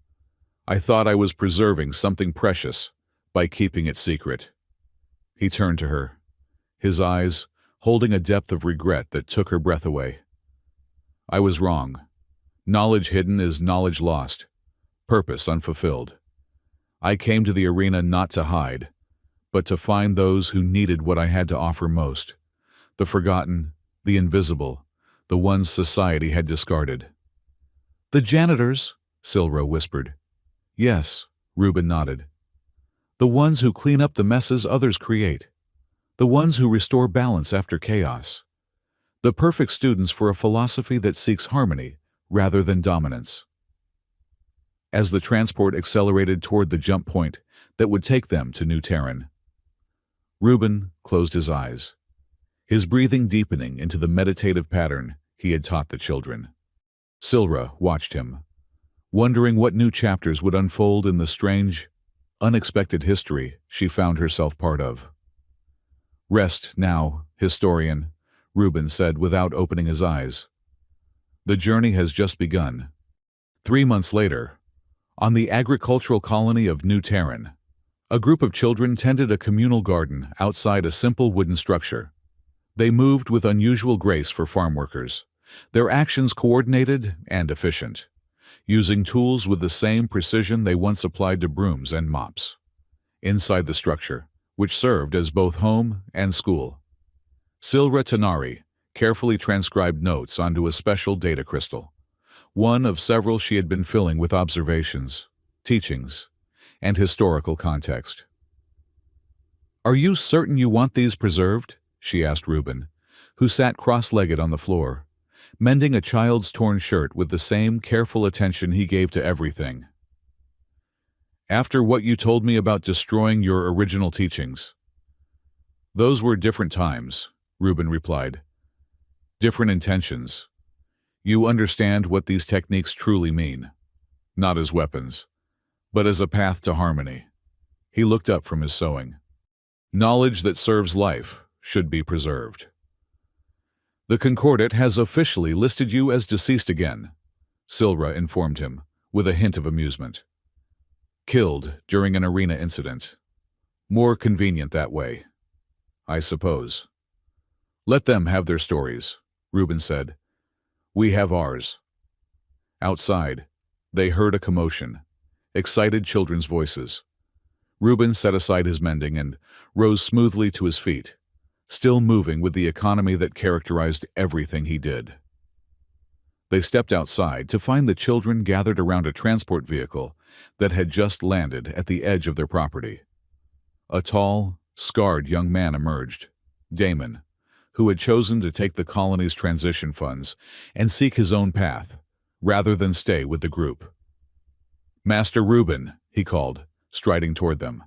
Speaker 1: I thought I was preserving something precious by keeping it secret. He turned to her, his eyes holding a depth of regret that took her breath away. I was wrong. Knowledge hidden is knowledge lost, purpose unfulfilled. I came to the arena not to hide, but to find those who needed what I had to offer most, the forgotten, the invisible, the ones society had discarded. The janitors, Silra whispered. Yes, Reuben nodded. The ones who clean up the messes others create, the ones who restore balance after chaos, the perfect students for a philosophy that seeks harmony rather than dominance. As the transport accelerated toward the jump point that would take them to New Terran, Reuben closed his eyes, his breathing deepening into the meditative pattern he had taught the children. Silra watched him, wondering what new chapters would unfold in the strange, unexpected history she found herself part of. "Rest now, historian," Reuben said without opening his eyes. "The journey has just begun." 3 months later, on the agricultural colony of New Terran, a group of children tended a communal garden outside a simple wooden structure. They moved with unusual grace for farm workers, their actions coordinated and efficient, using tools with the same precision they once applied to brooms and mops. Inside the structure, which served as both home and school, Silra Tanari carefully transcribed notes onto a special data crystal, one of several she had been filling with observations, teachings, and historical context. "Are you certain you want these preserved?" she asked Reuben, who sat cross-legged on the floor, mending a child's torn shirt with the same careful attention he gave to everything. "After what you told me about destroying your original teachings." "Those were different times," Reuben replied. "Different intentions. You understand what these techniques truly mean, not as weapons, but as a path to harmony." He looked up from his sewing. "Knowledge that serves life should be preserved." "The Concordat has officially listed you as deceased again," Silra informed him, with a hint of amusement. "Killed during an arena incident. More convenient that way, I suppose." "Let them have their stories," Reuben said. "We have ours." Outside, they heard a commotion, excited children's voices. Reuben set aside his mending and rose smoothly to his feet, still moving with the economy that characterized everything he did. They stepped outside to find the children gathered around a transport vehicle that had just landed at the edge of their property. A tall, scarred young man emerged, Damon, who had chosen to take the colony's transition funds and seek his own path, rather than stay with the group. "Master Reuben," he called, striding toward them.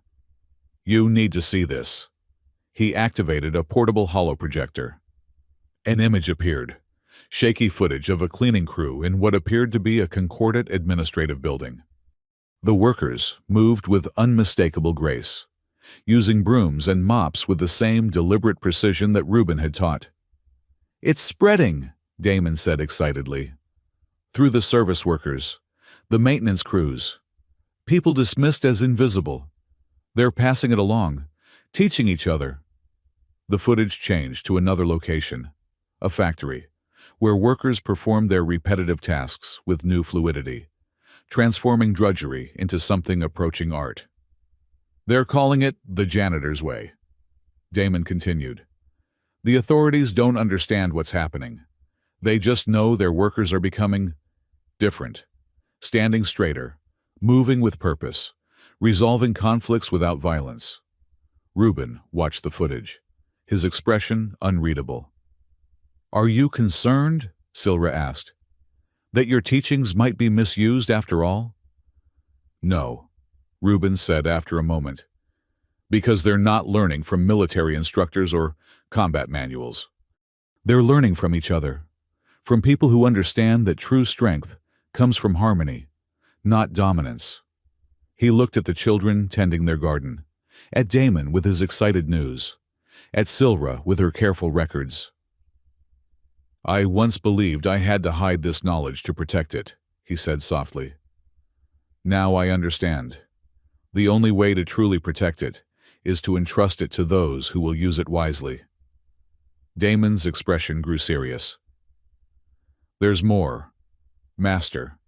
Speaker 1: "You need to see this." He activated a portable holoprojector. An image appeared, shaky footage of a cleaning crew in what appeared to be a Concordat administrative building. The workers moved with unmistakable grace, using brooms and mops with the same deliberate precision that Reuben had taught. "It's spreading," Damon said excitedly. "Through the service workers, the maintenance crews, people dismissed as invisible. They're passing it along, teaching each other." The footage changed to another location, a factory, where workers performed their repetitive tasks with new fluidity, transforming drudgery into something approaching art. "They're calling it the janitor's way," Damon continued. "The authorities don't understand what's happening. They just know their workers are becoming different, standing straighter, moving with purpose, resolving conflicts without violence." Reuben watched the footage, his expression unreadable. "Are you concerned," Silra asked, "that your teachings might be misused after all?" "No," Reuben said after a moment, "because they're not learning from military instructors or combat manuals. They're learning from each other, from people who understand that true strength comes from harmony, not dominance." He looked at the children tending their garden, at Damon with his excited news, at Silra with her careful records. "I once believed I had to hide this knowledge to protect it," he said softly. "Now I understand. The only way to truly protect it is to entrust it to those who will use it wisely." Damon's expression grew serious. "There's more, Master.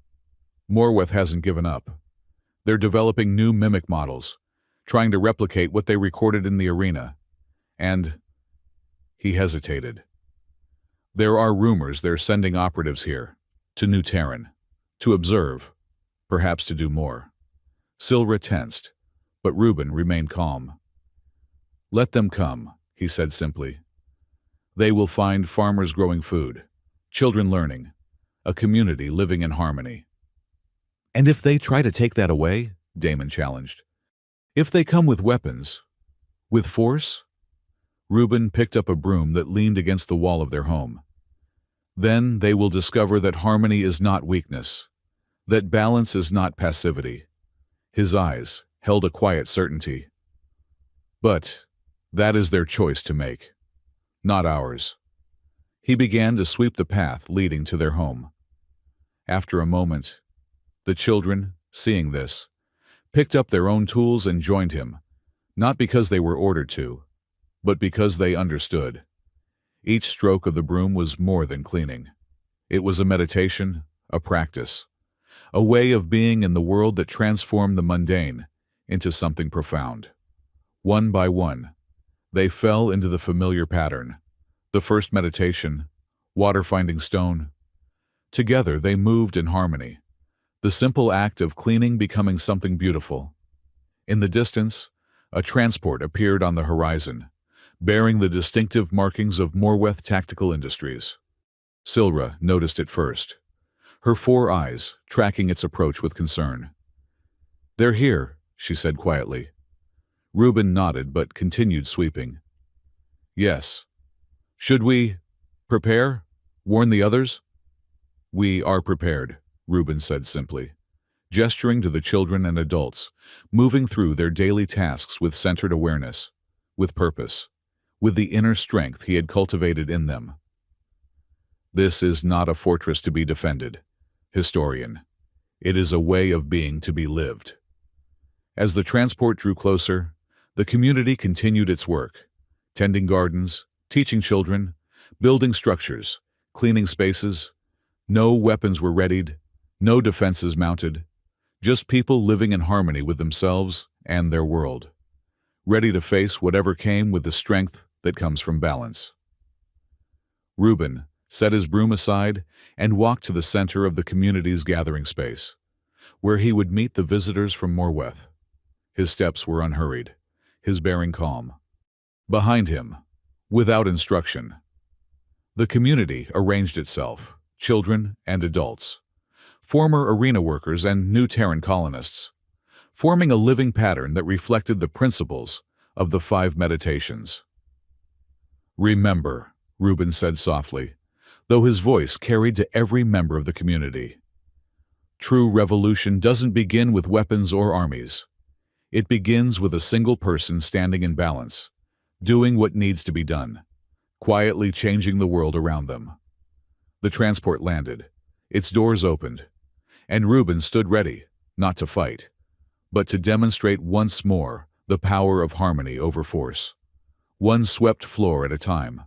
Speaker 1: Morweth hasn't given up. They're developing new mimic models, trying to replicate what they recorded in the arena. And..." He hesitated. "There are rumors they're sending operatives here, to New Terran, to observe, perhaps to do more." Silra tensed, but Reuben remained calm. "Let them come," he said simply. "They will find farmers growing food, children learning, a community living in harmony." "And if they try to take that away?" Damon challenged. "If they come with weapons, with force?" Reuben picked up a broom that leaned against the wall of their home. Then they will discover that harmony is not weakness, that balance is not passivity. His eyes held a quiet certainty. But that is their choice to make, not ours. He began to sweep the path leading to their home. After a moment, the children, seeing this, picked up their own tools and joined him, not because they were ordered to, but because they understood. Each stroke of the broom was more than cleaning. It was a meditation, a practice, a way of being in the world that transformed the mundane into something profound. One by one, they fell into the familiar pattern. The first meditation, water finding stone. Together they moved in harmony, the simple act of cleaning becoming something beautiful. In the distance, a transport appeared on the horizon, bearing the distinctive markings of Morweth Tactical Industries. Silra noticed it first, her 4 eyes tracking its approach with concern. "They're here," she said quietly. Reuben nodded but continued sweeping. "Yes. Should we prepare? Warn the others?" "We are prepared," Reuben said simply, gesturing to the children and adults, moving through their daily tasks with centered awareness, with purpose, with the inner strength he had cultivated in them. This is not a fortress to be defended, historian. It is a way of being to be lived. As the transport drew closer, the community continued its work, tending gardens, teaching children, building structures, cleaning spaces. No weapons were readied, no defenses mounted, just people living in harmony with themselves and their world, ready to face whatever came with the strength that comes from balance. Reuben set his broom aside and walked to the center of the community's gathering space, where he would meet the visitors from Morweth. His steps were unhurried, his bearing calm. Behind him, without instruction, the community arranged itself, children and adults, former arena workers and new Terran colonists, forming a living pattern that reflected the principles of the 5 meditations. "Remember," Reuben said softly, though his voice carried to every member of the community. "True revolution doesn't begin with weapons or armies. It begins with a single person standing in balance, doing what needs to be done, quietly changing the world around them." The transport landed, its doors opened, and Reuben stood ready, not to fight, but to demonstrate once more the power of harmony over force, one swept floor at a time.